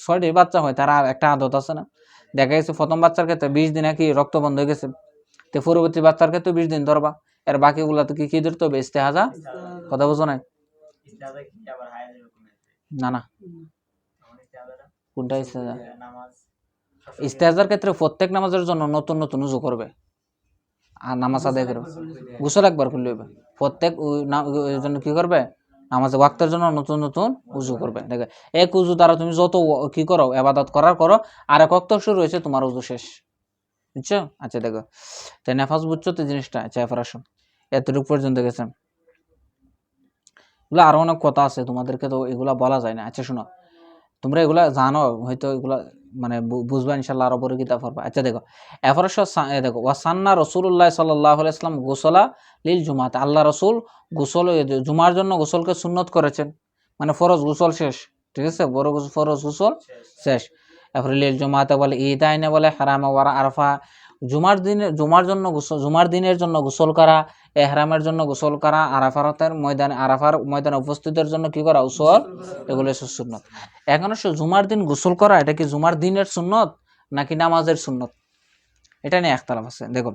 6টি বাচ্চা হয়, তারা একটা আদত আছে না। দেখা গেছে প্রথম বাচ্চার ক্ষেত্রে 20 দিনে কি রক্ত বন্ধ হয়ে গেছে, তো পরবর্তী বাচ্চার ক্ষেত্রে 20 দিন ধরবা, এর বাকিগুলা তো কি ধরতে হবে, ইস্তেহাজা। কথা বুঝো নাই? না না, কোনটা ইস্তেহাজা? ইস্তেহাজার ক্ষেত্রে প্রত্যেক নামাজের জন্য নতুন নতুন উযু করবে, আর নামাজ আদায় করবে, গোসল একবার করলে হবে। প্রত্যেক জন্য কি করবে, নামাজ ওয়াক্তের জন্য নতুন নতুন উযু করবে। দেখো, এক উযু দ্বারা তুমি যত কি করো, ইবাদত করো, আর এক ওয়াক্ত শুরু হয়েছে, তোমার উযু শেষ। বুঝছো? আচ্ছা দেখো, তাই নেফাস বুঝছো তো জিনিসটা? আচ্ছা এবার আসুন, এতটুকু পর্যন্ত গেছেন। এগুলো আরো অনেক কথা আছে, তোমাদেরকে তো এগুলা বলা যায় না। আচ্ছা শোনো, তোমরা এগুলা জানো হয়তো, এগুলা মানে বুঝবা ইনশাল্লাহ, আরো পরে কিতাব পড়বা। আচ্ছা দেখো, এরপরে দেখো, ওয়াসান্না রাসূলুল্লাহ সাল্লাল্লাহু আলাইহি ওয়াসাল্লাম গোসলা লিল জুমাত, আল্লাহ রাসূল গোসল জুমার জন্য গোসলকে সুন্নত করেছেন, মানে ফরজ গোসল শেষ, ঠিক আছে, ফরজ গোসল শেষ। এরপরে লিল জুমাতে বলে, ঈদাইনে বলে, হারামে ওয়ারা আরাফা, জুমার জন্য গোসল, জুমার দিনের জন্য গোসল করা, এহরামের জন্য গোসল করা, আরাফার ময়দানে উপস্থিতের জন্য কি করা, গোসল, এগুলো সুন্নত। এখন জুমার দিন গোসল করা, এটা কি জুমার দিনের সুন্নত নাকি নামাজের সুন্নত, এটা নিয়ে একতলাফ আছে। দেখুন,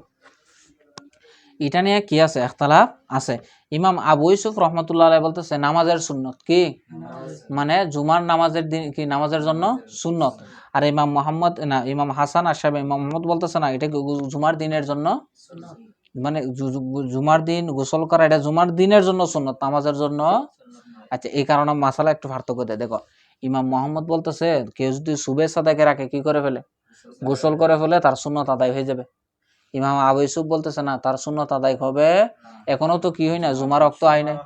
এটা নিয়ে কি আছে, একতলাফ আছে। ইমাম আবু ইউসুফ রহমতুল্লাহ আলাইহি বলতেছে নামাজের সুন্নত, কি মানে জুমার নামাজের দিন কি নামাজের জন্য সুন্নত। আর ইমাম হাসান আশাবি, ইমাম মোহাম্মদ বলতেছে না, এটা জুমার দিনের জন্য, মানে জুমার দিন গোসল করা, এটা জুমার দিনের জন্য সুন্নত, নামাজের জন্য। আচ্ছা, এই কারণে মাসালা একটু পার্থক্য দেয়। দেখো, ইমাম মোহাম্মদ বলতেছে, কেউ যদি সুবে সাদাকে রাখে, কি করে ফেলে, গোসল করে ফেলে, তার সুন্নত আদায় হয়ে যাবে। ইমাম আবু ইউসুফ বলতেছে না, তার সুন্নত আদায় হবে, এখনো তো কি হয় না, জুমার ওয়াক্ত হয় নাই।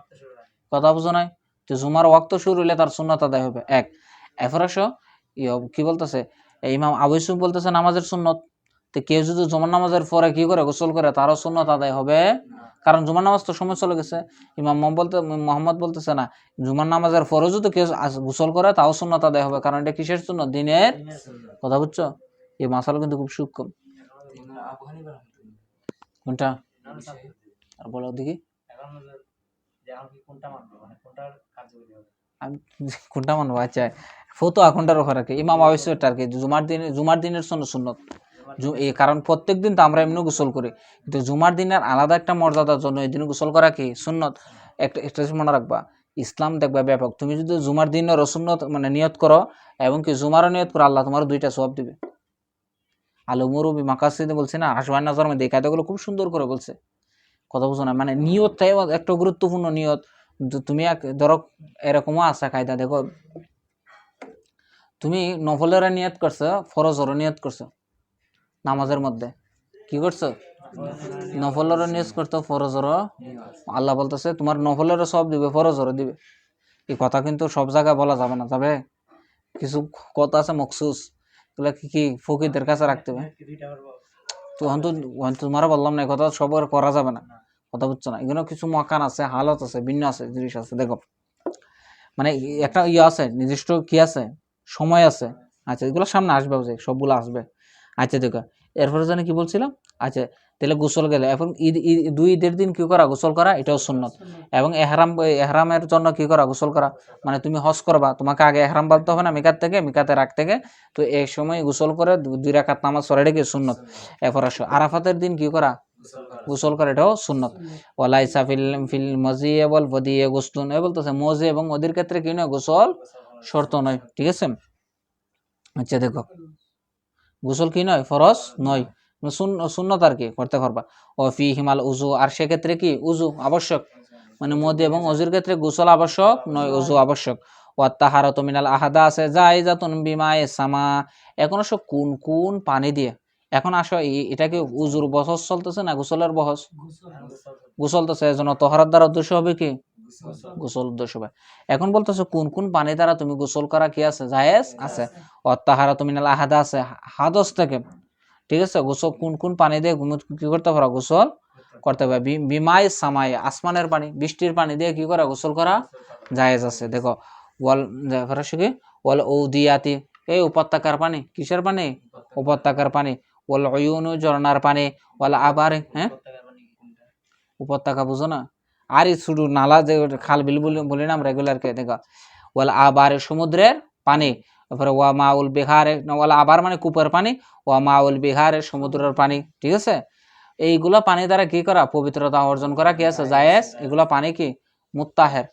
কথা বুঝো নাই? তো জুমার ওয়াক্ত শুরু হলে তার সুন্নত আদায় হবে। এক এফরাসো কি বলতেছে, ইমাম আবু ইউসুফ বলতেছে নামাজের সুন্নত, তো কেউ যদি জুমার নামাজের পরে কি করে, গোসল করে, তারও সুন্নত আদায় হবে, কারণ জুমার নামাজ তো সময় চলে গেছে। ইমাম মোহাম্মদ বলতেছে না, জুমার নামাজের পরে যদি কেউ গোসল করে, তাও সুন্নত আদায় হবে, কারণ এটা কিসের সুন্নত, দিনের। কথা বুঝছো? এই মাসালা কিন্তু খুব সূক্ষ্ম। কোনটা আর বলো দেখি, আমি কোনটা মানবো? আচ্ছা, ফতোয়া কোনটার ওপর রাখে, ইমাম আবু ইউসুফ আর কি, জুমার দিনের সুন্নত। এই কারণ প্রত্যেক দিন তো আমরা এমনি গোসল করি, কিন্তু জুমার দিনের আলাদা একটা মর্যাদার জন্য এই দিন গোসল করা কি সুন্নত। একটা মনে রাখবা, ইসলাম দেখবা ব্যাপক। তুমি যদি জুমার দিনের সুন্নত মানে নিয়ত করো, এবং কি জুমারও নিয়ত করো, আল্লাহ তোমার 2টা সওয়াব দিবে। আলুমুরু বিমাকাসিদে বলছে না, আসওয়ান নাজর মধ্যে এই কায়দাগুলো খুব সুন্দর করে বলছে। কথা বুঝো না, মানে নিয়তটাই একটা গুরুত্বপূর্ণ নিয়ত। তুমি ধরো এরকমও আছে কায়দা, দেখো তুমি নফলের নিয়ত করছো, ফরজের নিয়ত করছো, নামাজের মধ্যে কি করছো, নফলের নিয়ত করছো, ফরজের, আল্লাহ বলতেছে তোমার নফলের সব দিবে, ফরজের দিবে। এই কথা কিন্তু সব জায়গায় বলা যাবে না, যাবে কিছু কথা আছে মখসুস, এগুলা কি ফকিরদের কাছে রাখতে হবে। তখন তো তোমারও বললাম না, এই কথা সবার করা যাবে না, কথা বুঝছো না। এগুলো কিছু মকান আছে, হালত আছে, ভিন্ন আছে, জিনিস আছে। দেখো মানে একটা ইয়ে আছে, নির্দিষ্ট কি আছে, সময় আছে। আচ্ছা এগুলো সামনে আসবে, সবগুলো আসবে। আচ্ছা দেখো এরপরে জানি কি বলছিলাম। আচ্ছা তাহলে গোসল গেলে এখন দুই ঈদের দিন কি করা, গোসল করা, এটাও সুন্নত। এবং এহরামের জন্য কি করা, গোসল করা। মানে তুমি হজ করবা, তোমাকে আগে এহরাম বাঁধতে হবে না মিকাত থেকে, মিকাতে রাখ থেকে, তো এই সময় গোসল করে 2 রাকাত নামাজ পড়া, এটা কি সুন্নত। এরপর আসো আরাফাতের দিন কি করা, গোসল করে, এটাও সুন্নত। ওয়ালাইসা ফিল মজি বল বদিয়ে গোসলুন, এ বলতেছে মজি এবং ওদের ক্ষেত্রে কি নয়, গোসল শর্ত নয়, ঠিক আছে। আচ্ছা দেখো গোসল কি নয়, ফরজ নয়, সুন্নত আর কি করতে পারবা। ও ফি হিমাল উজু, আর সেক্ষেত্রে কি উজু আবশ্যক, মানে মদি এবং অজুর ক্ষেত্রে গোসল আবশ্যক নয়, উজু আবশ্যক। ওয়া তাহারাতু মিনাল আহাদা আছে জায়েজাতুন বিমায়ে সামা, এখন আসো কোন কোন পানি দিয়ে, এখন আসো এটা কি উজুর বহস চলতেছে না গোসলের বহস, গোসল তো এজন্য তহরাত দ্বারা উদ্দেশ্য হবে কি, গোসল উদ্দেশ্য হবে। এখন বলতেছে কোন কোন পানি দ্বারা তুমি গোসল করা কি আছে, জায়েজ আছে। তাহারাতু মিনাল আহাদা আছে হাদস থেকে, ঠিক আছে। গোসল কোন কোন পানি দিয়ে কি করতে পারো, গোসল করতে হবে। বিমাই সামাই, আসমানের পানি, বৃষ্টির পানি দিয়ে কি করা, গোসল করা জায়েজ আছে। দেখো ওয়াল ফরাসি ওয়াল ঔদিয়াতি, এই উপত্যকার পানি, কিসের পানি, উপত্যকার পানি। ওয়াল উয়ুনু, ঝর্ণার পানি। ওয়াল আবারে, হ্যাঁ উপত্যকা বুঝো না, আর শুধু নালা যে খাল বিল বলি না আমরা রেগুলার কে, দেখো ওয়াল আবারে, সমুদ্রের পানি। তারপরে ওয়া মাউল বিহারে, ওয়াল আবার মানে কূপের পানি, ওয়া মাউল বিহারে, সমুদ্রের পানি, ঠিক আছে। এইগুলা পানি দ্বারা কি করা, পবিত্রতা অর্জন করা কি আছে, জায়েজ। এগুলা পানি কি মুত্তাহের,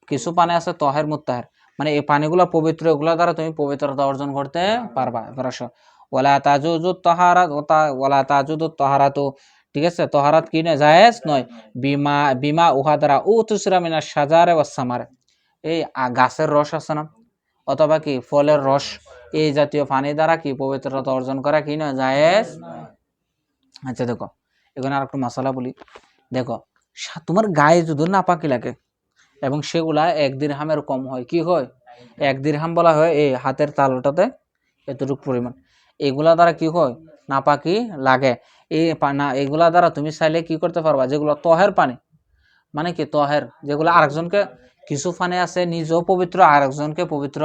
কিছু পানি আছে তহের মুত্তাহের, মানে এই পানিগুলা পবিত্র, এগুলা দ্বারা তুমি পবিত্রতা অর্জন করতে পারবা। এবার আসো ওয়ালা তাজুজুত তাহারাত, ওয়ালা তাজুদুত তাহারাতু, ঠিক আছে, তহারাত কি নয়, জায়েজ নয়। বিমা উহা দ্বারা ও তুসরা মিনা সাজারে ওয়াস সামারে, এই গাছের রস আছে না, অথবা কি ফলের রস, এই জাতীয় পানি দ্বারা কি পবিত্রতা অর্জন করা কি নয়, জায়েজ। আচ্ছা দেখো এখানে আর একটু মশলা বলি। দেখো তোমার গায়ে যদি নাপাকি লাগে এবং সেগুলা 1 দিরহামের কম হয়, কি হয়, 1 দিরহাম বলা হয় এই হাতের তালুটাতে এতটুকু পরিমাণ, এগুলা দ্বারা কি হয়, নাপাকি লাগে। এগুলা দ্বারা তুমি চাইলে কি করতে পারবা, যেগুলো তহের পানি, মানে কি তহের, যেগুলো আরেকজনকে, কিছু পানি আছে নিজেও পবিত্র আরেকজনকে পবিত্র,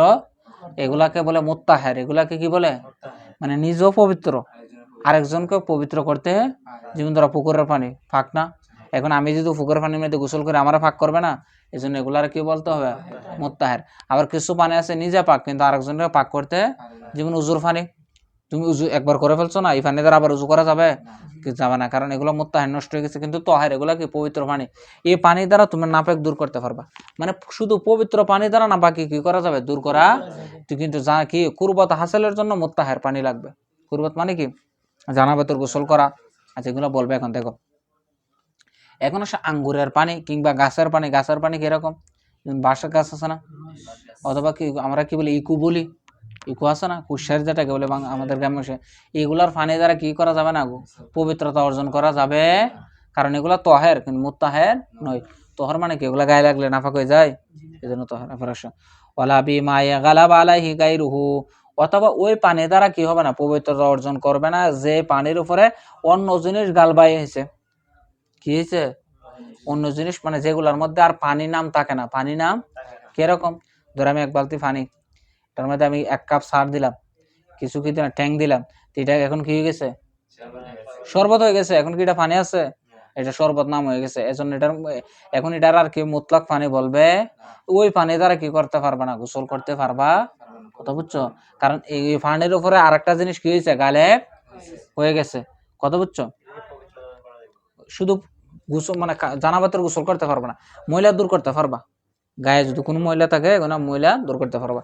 এগুলাকে বলে মুত্তাহের। এগুলাকে কি বলে, মানে নিজেও পবিত্র আরেকজনকে পবিত্র করতে, যেমন ধরো পুকুরের পানি ফাঁক না, এখন আমি যদি পুকুরের পানির মধ্যে গোসল করে আমার ফাঁক করবে না, এই জন্য এগুলার কি বলতে হবে, মুত্তাহের। আবার কিছু পানি আছে নিজে পাক কিন্তু আরেকজনকে পাক করতে, যেমন উজুর পানি, তুমি উজু একবার করে ফেলছো না, এই পানি দ্বারা আবার উজু করা যাবে কি, যাবে না, কারণ এগুলো মুত্তাহের, নষ্ট হয়ে গেছে। কিন্তু তহের, এগুলা কি পবিত্র পানি, এই পানি দ্বারা তুমি নাপাক দূর করতে পারবা। মানে শুধু পবিত্র পানি দ্বারা নাপাকি কি করা যাবে, দূর করা। তুই কিন্তু যা কি কুরবত হাসিলের জন্য মুত্তাহের পানি লাগবে। কুরবত মানে কি, জানাবাতের গোসল করা। আচ্ছা এগুলো বলবে এখন। দেখো এখন আসে আঙ্গুরের পানি কিংবা গাছের পানি। গাছের পানি কিরকম, বাঁশের গাছ আছে না, অথবা কি আমরা কি বলি ইকু বলি, ইকু আছে না, কুশার যেটাকে বলে আমাদের গ্রামে, এগুলার পানি দ্বারা কি করা যাবে না, পবিত্রতা অর্জন করা যাবে, কারণ এগুলা তহের কিন্তু মুত্তাহের নয়। তহর মানে কি, এগুলা গায়ে লাগলে নাফাক হয়ে যায়, এই জন্য তহের। ওয়ালা বিমায়ে গালাব আলাইহি গায়রুহু, অথবা ওই পানি দ্বারা কি হবে না, পবিত্রতা অর্জন করবে না, যে পানির উপরে অন্য জিনিস গালবাই হয়েছে, কি হয়েছে, অন্য জিনিস, মানে যেগুলোর মধ্যে আর পানি নাম থাকে না। পানি নাম কিরকম, ধর আমি 1 বালতি পানি, তার মধ্যে আমি 1 কাপ সার দিলাম, কিছু কি দিলাম, ট্যাঙ্ক দিলাম, এটা এখন কি হয়ে গেছে, শরবত হয়ে গেছে। এখন কি এটা পানি আছে, এটা শরবত নাম হয়ে গেছে। এজন্য এটার এখন এটার আর কি মুতলাক পানি বলবে, ওই পানি দ্বারা কি করতে পারবা না, গোসল করতে পারবা, কথা বুঝছো। কারণ এই পানির উপরে আরেকটা জিনিস কি হয়েছে, গালেব হয়ে গেছে, কথা বুঝছো। শুধু গোসল মানে জানাবাতের গোসল করতে পারবা না, ময়লা দূর করতে পারবা, গায়ে যদি কোনো ময়লা থাকে কোনো ময়লা দূর করতে পারবা।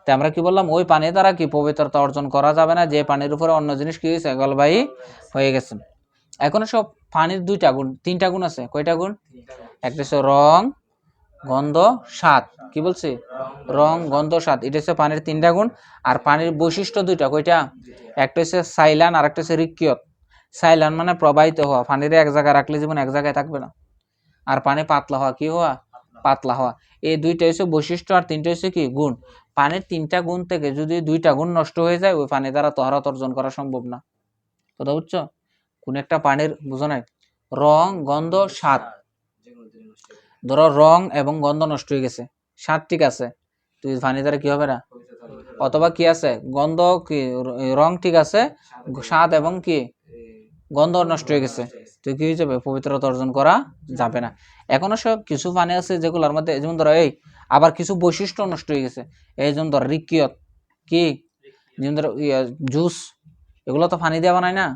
তাই আমরা কি বললাম, ওই পানি দ্বারা কি পবিত্রতা অর্জন করা যাবে না, যে পানির উপরে অন্য জিনিস কি হয়েছে, গলবাহী হয়ে গেছে। এখন সব পানির 2টা গুণ 3টা গুণ আছে, কয়টা গুণ, একটা হচ্ছে রং, গন্ধ, স্বাদ। কি বলছি? রং, গন্ধ, স্বাদ। এটা হচ্ছে পানির 3টা গুণ। আর পানির বৈশিষ্ট্য 2টা। কয়টা? একটা হচ্ছে সাইলান আর একটা হচ্ছে রিক্কিয়ত। সাইলান মানে প্রবাহিত হওয়া, পানির এক জায়গায় রাখলে যেমন এক জায়গায় থাকবে না। আর পানি পাতলা হওয়া, কি হওয়া? পাতলা হওয়া। এই 2টা হচ্ছে বৈশিষ্ট্য আর 3টা হচ্ছে কি? গুণ। পানির 3টা গুণ থেকে যদি 2টা গুণ নষ্ট হয়ে যায়, ওই পানি দ্বারা তহারত অর্জন করা সম্ভব না। কথা বুঝছো? কোন একটা পানির, বুঝো নাই, রং, গন্ধ, স্বাদ। ধরো রং এবং গন্ধ নষ্ট হয়ে গেছে, স্বাদ ঠিক আছে, তুই পানি দ্বারা কি হবে না? অথবা কি আছে, গন্ধ কি, রং ঠিক আছে, স্বাদ এবং কি গন্ধ নষ্ট হয়ে গেছে, তুই কি হয়ে যাবে? পবিত্রতা অর্জন করা যাবে না। এখনো সব কিছু পানি আছে যেগুলোর মধ্যে, যেমন ধরো এই, আবার কিছু বৈশিষ্ট্য নষ্ট হয়ে গেছে, এই যেমন ধরো রিক্কিয়ত, কি, যেমন ধরো জুস, এগুলো তো পানি দেওয়া বানায় না,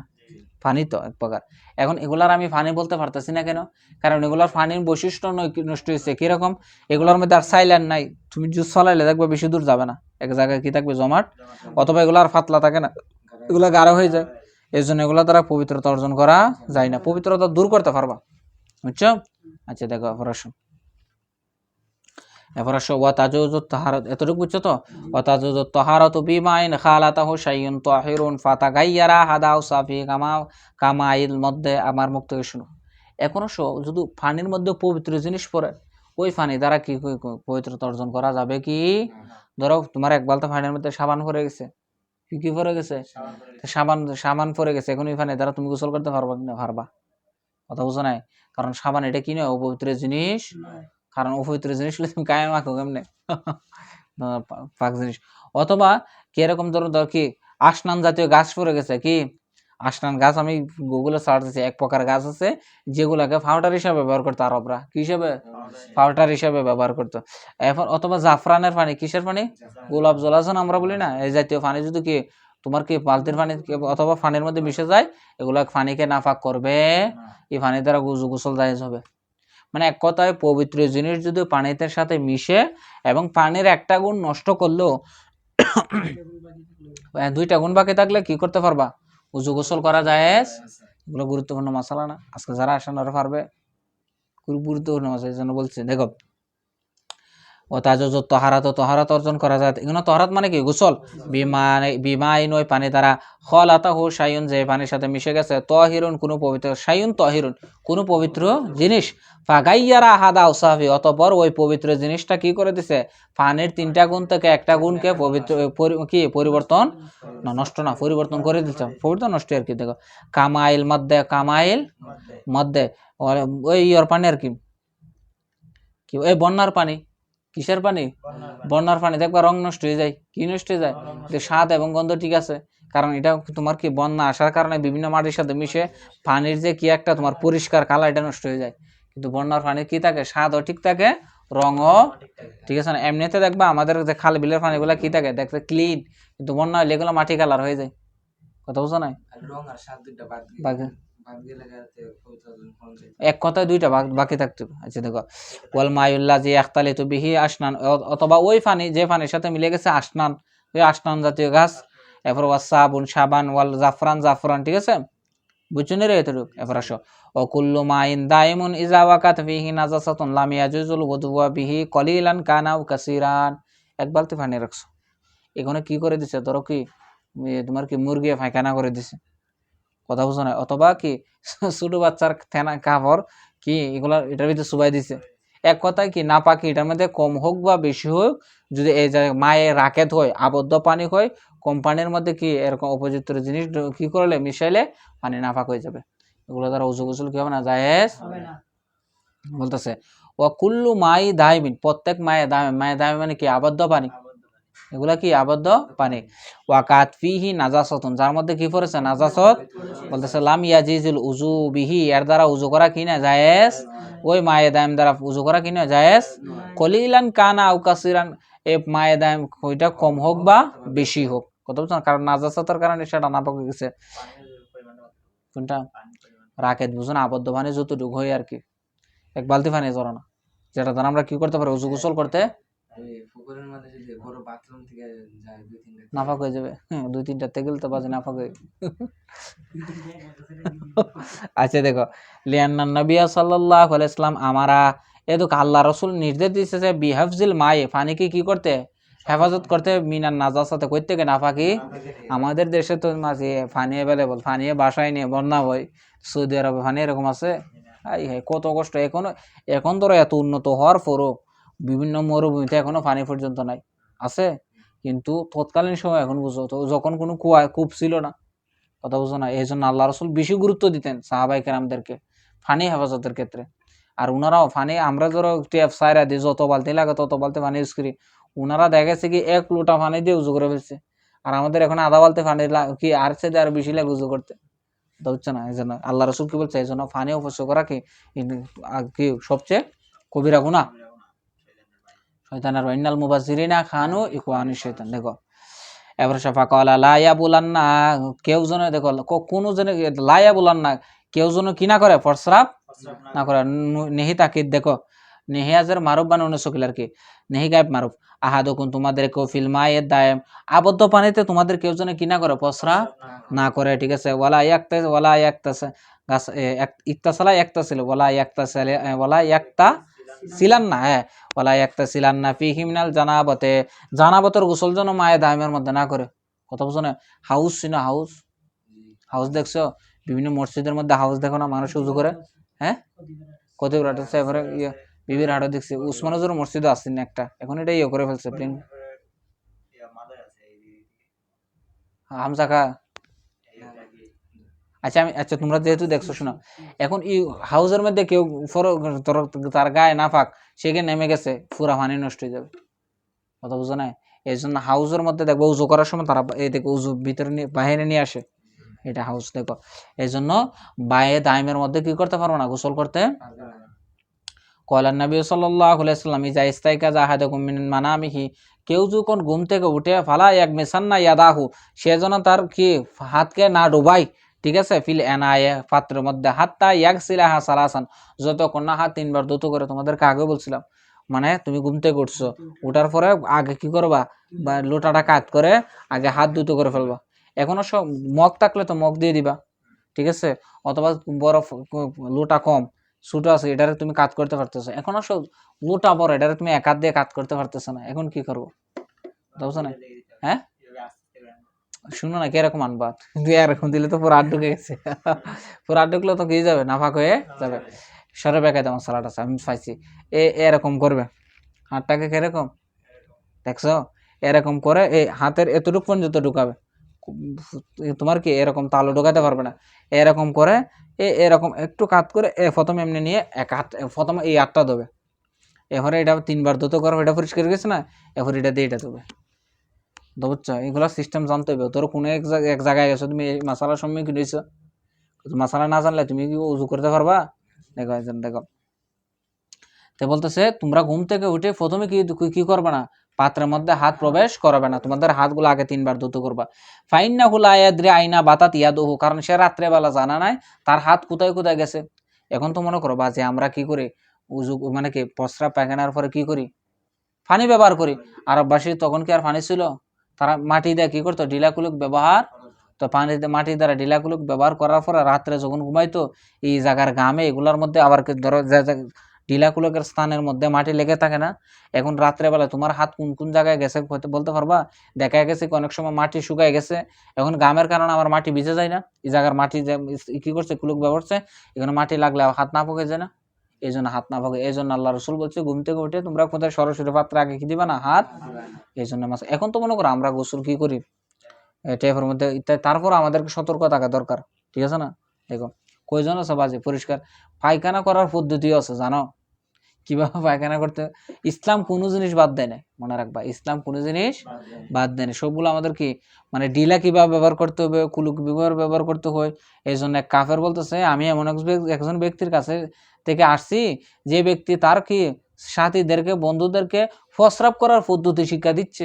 পানি তো এক প্রকার। এখন এগুলার আমি পানি বলতে পারতেছি না কেন? কারণ এগুলার পানির বৈশিষ্ট্য নষ্ট হয়েছে। কিরকম? এগুলোর মধ্যে আর সাইলেন নাই, তুমি জুস ফলাইলে দেখবে বেশি দূর যাবে না, এক জায়গায় কি থাকবে? জমাট। অথবা এগুলো আর পাতলা থাকে না, এগুলা গাঢ় হয়ে যায়। এই জন্য এগুলো দ্বারা পবিত্রতা অর্জন করা যায় না। পবিত্রতা দূর করতে পারবা, বুঝছো? আচ্ছা দেখো, এরপর আসো ওয়া তাজুজু তাহারাত, এতটুকু বুঝছো তো? ওয়া তাজুজু তাহারাতু বিমাইন খালাতাহু শাইউন তাহিরুন ফাতাগাইয়ারা হাদাউ সাফি কামাইল মধ্যে, আমার মুখ থেকে শুনো। এখন আসো, যদি পানির মধ্যে পবিত্র জিনিস পড়ে, ওই পানি দ্বারা কি পবিত্রতা অর্জন করা যাবে কি? ধরো তোমার এক বালতি পানির মধ্যে সাবান পড়ে গেছে, কি পড়ে গেছে? সাবান পড়ে গেছে, এখন ওই পানি দ্বারা তুমি গোসল করতে পারবা না? পারবা। কথা বুঝো নাই? কারণ সাবান এটা কি নয়? অপবিত্র জিনিস। কারণ অপবিত্র জিনিস হলে তুমি গায়ে মাখো কেমনে? পাক জিনিস। অথবা কিরকম ধরো, কি আসনান জাতীয় গাছ পড়ে গেছে, কি আসনান গাছ, আমি গুগলে সার্চ দিচ্ছি, এক প্রকার গাছ আছে যেগুলাকে পাউডার হিসাবে ব্যবহার করতো আরবরা। কি হিসাবে? পাউডার হিসাবে ব্যবহার করতো। এখন অথবা জাফরানের পানি, কিসের পানি? গোলাপ জল আছে না, আমরা বলি না, এই জাতীয় পানি যদি কি তোমার কি বালতির পানি অথবা পানির মধ্যে মিশে যায়, এগুলা পানিকে নাপাক করবে, এই পানি দ্বারা গোসল জায়েজ হবে। মানে এক কথায়, পবিত্র জিনিস যদি পানিতে সাথে মিশে এবং পানির একটা গুণ নষ্ট করলেও 2টা গুণ বাকি থাকলে কি করতে পারবা? উজু গোসল করা জায়েজ। এগুলো গুরুত্বপূর্ণ মশলা না, আজকে যারা আসেন ওরা পারবে, খুব গুরুত্বপূর্ণ মশলা, এই জন্য বলছি। দেখো, ও তাজুজু তাহারাত, তাহারাত অর্জন করা যায়। এখানে তাহারাত মানে কি? গোসল। বিমাইন, ওই পানি দ্বারা, খালাতাহু শাইউন, যে পানির সাথে মিশে গেছে, তাহিরুন, কোন পবিত্র, শাইউন তাহিরুন, কোন পবিত্র জিনিস, ফাগাইয়ারা আহাদা উসাফি, অতঃপর ওই পবিত্র জিনিসটা কি করে দিছে? পানির 3টা গুণ থেকে একটা গুণকে পবিত্র কি পরিবর্তন, না নষ্ট না, পরিবর্তন করে দিচ্ছে, পবিত্র নষ্ট আর কি। দেখো, কামাইল মধ্যে, কামাইল মধ্যে, ওই ইয়ার পানি আর কি, ওই বন্যার পানি। কিসের পানি? বন্যার পানি। দেখবা রং নষ্ট হয়ে যায়, কি নষ্ট হয়ে যায়? স্বাদ এবং গন্ধ ঠিক আছে, কারণ এটা তোমার কি বন্যা আসার কারণে বিভিন্ন মাটির সাথে মিশে পানির যে কি একটা তোমার পরিষ্কার কালার, এটা নষ্ট হয়ে যায়। কিন্তু বন্যার পানি কি থাকে? স্বাদও ঠিক থাকে, রঙও ঠিক আছে না। এমনিতে দেখবা আমাদের যে খাল বিলের পানিগুলা কি থাকে? দেখতে ক্লিন, কিন্তু বন্যা হলে এগুলো মাটি কালার হয়ে যায়। কথা বুঝো না? এক কথায় 2টা বাকি থাকতো। আচ্ছা দেখো, ওয়াল মায়ুল্লাহ যে ইখতালিতু বিহি আসনান, অথবা ওই পানি যে পানির সাথে মিলে গেছে আসনান, ওই আসনান জাতীয় গাছ। এরপর ওয়াসাবুন, সাবান, ওয়াল জাফরান, জাফরান, ঠিক আছে, বুঝছো নি রে এতটুক? এরপর আসো, ও কুল্লু মাইন দাইমুন ইজা ওয়াকাত ফিহি নাজাসাতুন লাম ইয়াজুজুল ওযুওয়া বিহি কলিলান কানা আও কাসীরান। এক বালতি পানি রাখছো, এখানে কি করে দিছে? ধরো কি তোমার কি মুরগি পায়খানা করে দিছে, কথা বুঝো না, অথবা কি ছোট বাচ্চার থেনা কাপড় কি এগুলা এটার ভিতরে চুবাই দিছে। এক কথায় কি, না পাকি এটার মধ্যে কম হোক বা বেশি হোক, যদি এই যে মায়ের রাকেত হয়, আবদ্ধ পানি হয়, কম পানির মধ্যে কি এরকম উপযুক্ত জিনিস কি করলে, মিশাইলে পানি নাপাক হয়ে যাবে। এগুলো দ্বারা উজু গোসল কি হবে না? জায়েজ বলতেছে। ও কুল্লু মাই দাইমিন, প্রত্যেক মায়ে দাইম মানে কি? আবদ্ধ পানি। এগুলা কি? আবদ্ধ পানি। ওয়াকাত ফিহি নাজাসাতুন, যার মধ্যে কি পড়েছে? নাজাসত। বলতেছে লাম ইয়াজিজুল উজু বিহি, এর দ্বারা উজু করা কি না? জায়েজ। ওই মায়ে দাইম দ্বারা উজু করা কি না? জায়েজ। কলিলান কানা আও কাসিরান, এই মায়ে দাইম ওইটা কম হোক বা বেশি হোক, কথা বুঝছো না? কারণ নাজাসাতের কারণে সেটা নাপাক হয়ে গেছে। কোনটা? রাকেত, বুঝো না? আবদ্ধ পানি যতটুকু হয় আর কি, এক বালতি পানি জড়ো না, যেটা দ্বারা আমরা কি করতে পারি? উজু গোসল করতে নাফাক হয়ে যাবে। 2-3টা তেগিল তো বাজে নাফাক হয়ে। আচ্ছা দেখো, লিয়ান্না নবিয়া সাল্লাল্লাহু আলাইহি ওয়াসাল্লাম আমারা এ তো আল্লাহ রসুল নির্দেশ দিচ্ছে যে বিহাফজিল মায়ে পানিকে কি করতে, হেফাজত করতে, মিনার নাজাসাতে কই থেকে নাফাকি। আমাদের দেশে তো মাঝে পানি অ্যাভেলেবল, পানি বাসায় নিয়ে বন্যা হয়, সৌদি আরবে পানি এরকম আছে। কত কষ্ট এখনো, এখন ধরো এত উন্নত হওয়ার পরও বিভিন্ন মরুভূমিতে এখনো পানি পর্যন্ত নাই, আছে। কিন্তু তৎকালীন সময় এখন বুঝো তো, যখন কোনো কূপ ছিল না, কথা বুঝো না, এই জন্য আল্লাহ রসুল বেশি গুরুত্ব দিতেন সাহাবাই কেরামদেরকে পানি হেফাজতের ক্ষেত্রে। আর উনারাও পানি, আমরা ধরো ট্যাপ সাইরা দিই, যত বালতি লাগে তত বালতি পানি ইউজ করি, উনারা দেখেছে কি 1 লোটা পানি দিয়ে উজু করে ফেলছে, আর আমাদের এখন আধা বালতি পানি কি আর চেয়ে আরো বেশি লাগে উজু করতে, বুঝছো না। এই জন্য আল্লাহ রসুল কি বলছে, এই জন্য পানি অপচয় করা কি সবচেয়ে কবিরা গুনাহ, শয়তানের ইন্নাল মুবাজ্জিরিনা খানু ইখওয়ানি শয়তান। দেখো এবার সাফা কলা লাইয়া বলান না, কেউ যেন দেখো কোনো যেন লাইয়া বলান না, কেউ যেন কি না করে, প্রস্রাব না করে। নেহি তাকিদ দেখো, নেহিয়াজের মারুফ বানানো শকিল আর কি, নেহি গায়েব মারুফ। আহাদুকুম তোমাদের কেউ ফিলমায়ের দায়েম, আবদ্ধ পানিতে তোমাদের কেউ যেন কি না করে, প্রস্রাব না করে, ঠিক আছে। ওয়ালা ইয়াক্তাস ইক্তাসালা ইয়াক্তাসিল ওয়ালা ইয়াক্তা ছিলান না, হ্যাঁ, ওয়ালা ইয়াক্তা ছিলান না ফিহি মিনাল জানাবতে, জানাবতের গোসল যেন মায়ে দায়েমের মধ্যে না করে। কথা বুঝো না। হাউস চিনো, হাউস, হাউস দেখছো, বিভিন্ন মসজিদের মধ্যে হাউস দেখো না, মানুষ উজু করে, হ্যাঁ, কত বিবির হাটও দেখছি, উসমানজুর মসজিদও আসছেন একটা, এখন এটা ইয়ে করে ফেলছে প্লেন হামজাকা। আচ্ছা আচ্ছা, তোমরা যেহেতু দেখছো, শোনো, এখন এই হাউসের মধ্যে কেউ তার গায়ে না পাক, সেখানে নেমে গেছে, পুরা পানি নষ্ট হয়ে যাবে, কথা বুঝো না। এই জন্য হাউসের মধ্যে দেখবো উজু করার সময় তারা এই দেখো উজু ভিতরে বাহিরে নিয়ে আসে, এটা হাউস দেখো। এই জন্য বায়ে দাইমের মধ্যে কি করতে পারবো না, গোসল করতে। কয়লান নবী সাল্লাল্লাহু আলাইহি ওয়াসাল্লাম ইজা ইস্তাইকাযা আহাদুকুম মিন মানামিহি, কেউ যখন ঘুম থেকে উঠে ফালা এক মিসান্না ইয়াদাহু, সেজন্য তার কি হাতকে না ডুবাই, ঠিক আছে, ফিল এনায়ে পাত্রের মধ্যে, হাত্তা ইয়াগসিলাহা সালাসান, যতক্ষণ না হাত 3 বার ধুতো করে। তোমাদেরকে আগে বলছিলাম, মানে তুমি ঘুম থেকে উঠছো, উঠার পরে আগে কি করবা, বা লোটাটা কাত করে আগে হাত ধুতো করে ফেলবা। এখনো সব মগ থাকলে তো মগ দিয়ে দিবা, ঠিক আছে, অথবা বরফ লোটা কম ছোট আছে, এটারে তুমি কাজ করতে পারতেছো, এখন আসো লোটা বড়, এটারে তুমি এক হাত দিয়ে কাজ করতে পারতেছো না, এখন কি করবো, বুঝছো না। হ্যাঁ, শুনো না, কিরকম আনবা, তুই এরকম দিলে তো পুরো হাত ঢুকে গেছে, পুরো হাত ঢুকলে তো কি যাবে, নাফাক হয়ে যাবে। সরে বেকায় তেমন সালাড আছে, আমি পাইছি, এরকম করবে, হাতটাকে কিরকম দেখছো, এরকম করে এই হাতের এতটুকু পর্যন্ত ঢুকাবে, তোমার কি এরকম তালু ঢোকাতে পারবে না, এরকম করে এরকম একটু কাত করে প্রথমে এমনি নিয়ে এক হাত, প্রথমে এই হাতটা দেবে, এবারে এটা 3 বার ধুতো করো, এটা পরিষ্কার গেছে না, এবার এটা দিয়ে এটা দেবে, বুঝছো। এগুলো সিস্টেম জানতে হবে। তোর কোনো এক জায়গায় গেছো, তুমি এই মশালার সম্মুখীন হয়েছো, মশালা না জানলে তুমি কি উজু করতে পারবা, দেখো দেখো। তো বলতেছে তোমরা ঘুম থেকে উঠে প্রথমে কি করবে না, পাত্রের মধ্যে হাত প্রবেশ করবে না, তোমাদের হাতগুলো আগে 3 বার ধুতো করবা। ফাইন্না হুলা ইয়াদ্রি আইনা বাতাত ইয়াদুহু, কারণ সে রাত্রেবেলা জানা নাই তার হাত কোথায় কোথায় গেছে। এখন তো মনে করো বা যে আমরা কি করি, উজু মানে কি প্রস্রাব পায়খানার পরে কি করি, পানি ব্যবহার করি। আরববাসী তখন কি আর পানি ছিল, তারা মাটি দিয়ে কি করতো, ডিলাকুলুক ব্যবহার, তো পানিতে মাটি দ্বারা ডিলাকুলুক ব্যবহার করার পরে রাত্রে যখন ঘুমাইতো, এই জায়গার ঘামে এগুলোর মধ্যে আবার ধরো ডিলাকুলকের স্থানের মধ্যে মাটি লেগে থাকে না, এখন রাত্রেবেলা তোমার হাত কোন কোন জায়গায় গেছে হয়তো বলতে পারবা, দেখা গেছে অনেক সময় মাটি শুকায় গেছে, এখন ঘামের কারণে আমার মাটি ভিজে যায় না, এই জায়গার মাটি কি করছে, কুলুক ব্যবহার করছে, এখানে মাটি লাগলে হাত না পকে যায় না, এই জন্য হাত না ভাগে। এই জন্য আল্লাহ রসুল বলছে ঘুম থেকে উঠে তোমরা কোথায় সরাসরি পাত্রে আগে কি দিবা না, হাত। এই জন্য এখন তো মনে করো আমরা গোসল কি করি টেপের মধ্যে ইত্যাদি, তারপর আমাদেরকে সতর্ক থাকা দরকার, ঠিক আছে না। দেখো কয়জন আছে বাজে পরিষ্কার পায়খানা করার পদ্ধতিও আছে, জানো কিভাবে পায়খানা করতে, ইসলাম কোনো জিনিস বাদ দেয় না, মনে রাখবা, ইসলাম কোনো জিনিস বাদ দেয় না, সবগুলো আমাদের কি মানে ডিলা কিভাবে ব্যবহার করতে হবে, কুলুক ব্যবহার করতে হয়। এই জন্য কাফের বলতেছে আমি এমন একজন ব্যক্তির কাছে থেকে আসছি, যে ব্যক্তি তার কি সাথীদেরকে বন্ধুদেরকে প্রস্রাব করার পদ্ধতি শিক্ষা দিচ্ছে,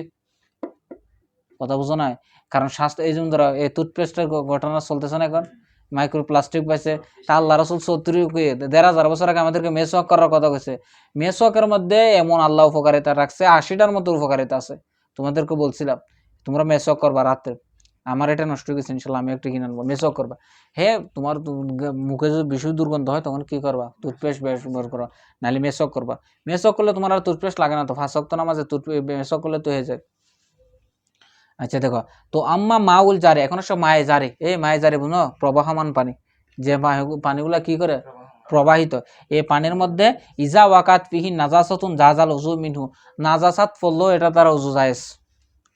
কথা বুঝো না। কারণ স্বাস্থ্য, এই জন্য ধরো এই টুথপেস্টের ঘটনা চলতেছে না এখন, মাইক্রোপ্লাস্টিক পাইছে, তা আল্লাহ রসুল 70,000 বছর আগে আমাদেরকে মেসওয়াক করার কথা কইছে, মেসওয়াকের মধ্যে এমন আল্লাহ উপকারিতা রাখছে, 80টার মতো উপকারিতা আছে, তোমাদেরকে বলছিলাম তোমরা মেসওয়াক করবা রাত্রে, আমার এটা নষ্ট হয়ে গেছে, ইনশাল্লাহ আমি একটা কিনে আনবো, মেসক করবা। হ্যাঁ, তোমার মুখে যদি বেশি দুর্গন্ধ হয় তখন কি করবা, টুথপেস্ট ব্যবহার করবা, নাহলে মেসক করবা। মেসক করলে তোমার আর টুথপেস্ট লাগে না, তো 5 ওয়াক্ত নামাজে মেসক করলে তো হয়ে যায়। আচ্ছা দেখো, তো আম্মা মাউল জারে, এখন সব মায়ে জারে, এই মায়ে জারে বুঝো প্রবাহমান পানি, যে পানিগুলা কি করে প্রবাহিত, এই পানির মধ্যে ইজা ওয়াকাত ফিহি নাজাসাতুন জাজাল উজু মিনহু, নাজাসাত পড়লো এটা তার উজু জায়েজ।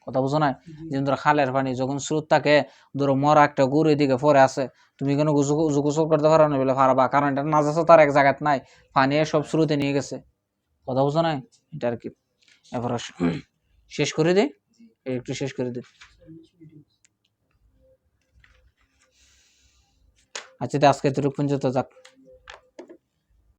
কথা বুঝো না, যেমন ধরো খালের পানি যখন স্রোত থাকে, ধরো মরা একটা গরু এদিকে পরে আছে, তুমি কেন উজু গোসল করতে পারো না বলে পারবা, কারণ এটা নাজাসাত তার এক জায়গাত নাই, পানি সব স্রোতে নিয়ে গেছে। কথা বুঝো না, এটা আর কি। এবার শেষ করে দিই, একটু শেষ করে দিই। আচ্ছা, আজকে এতটুকু পর্যন্ত যাক।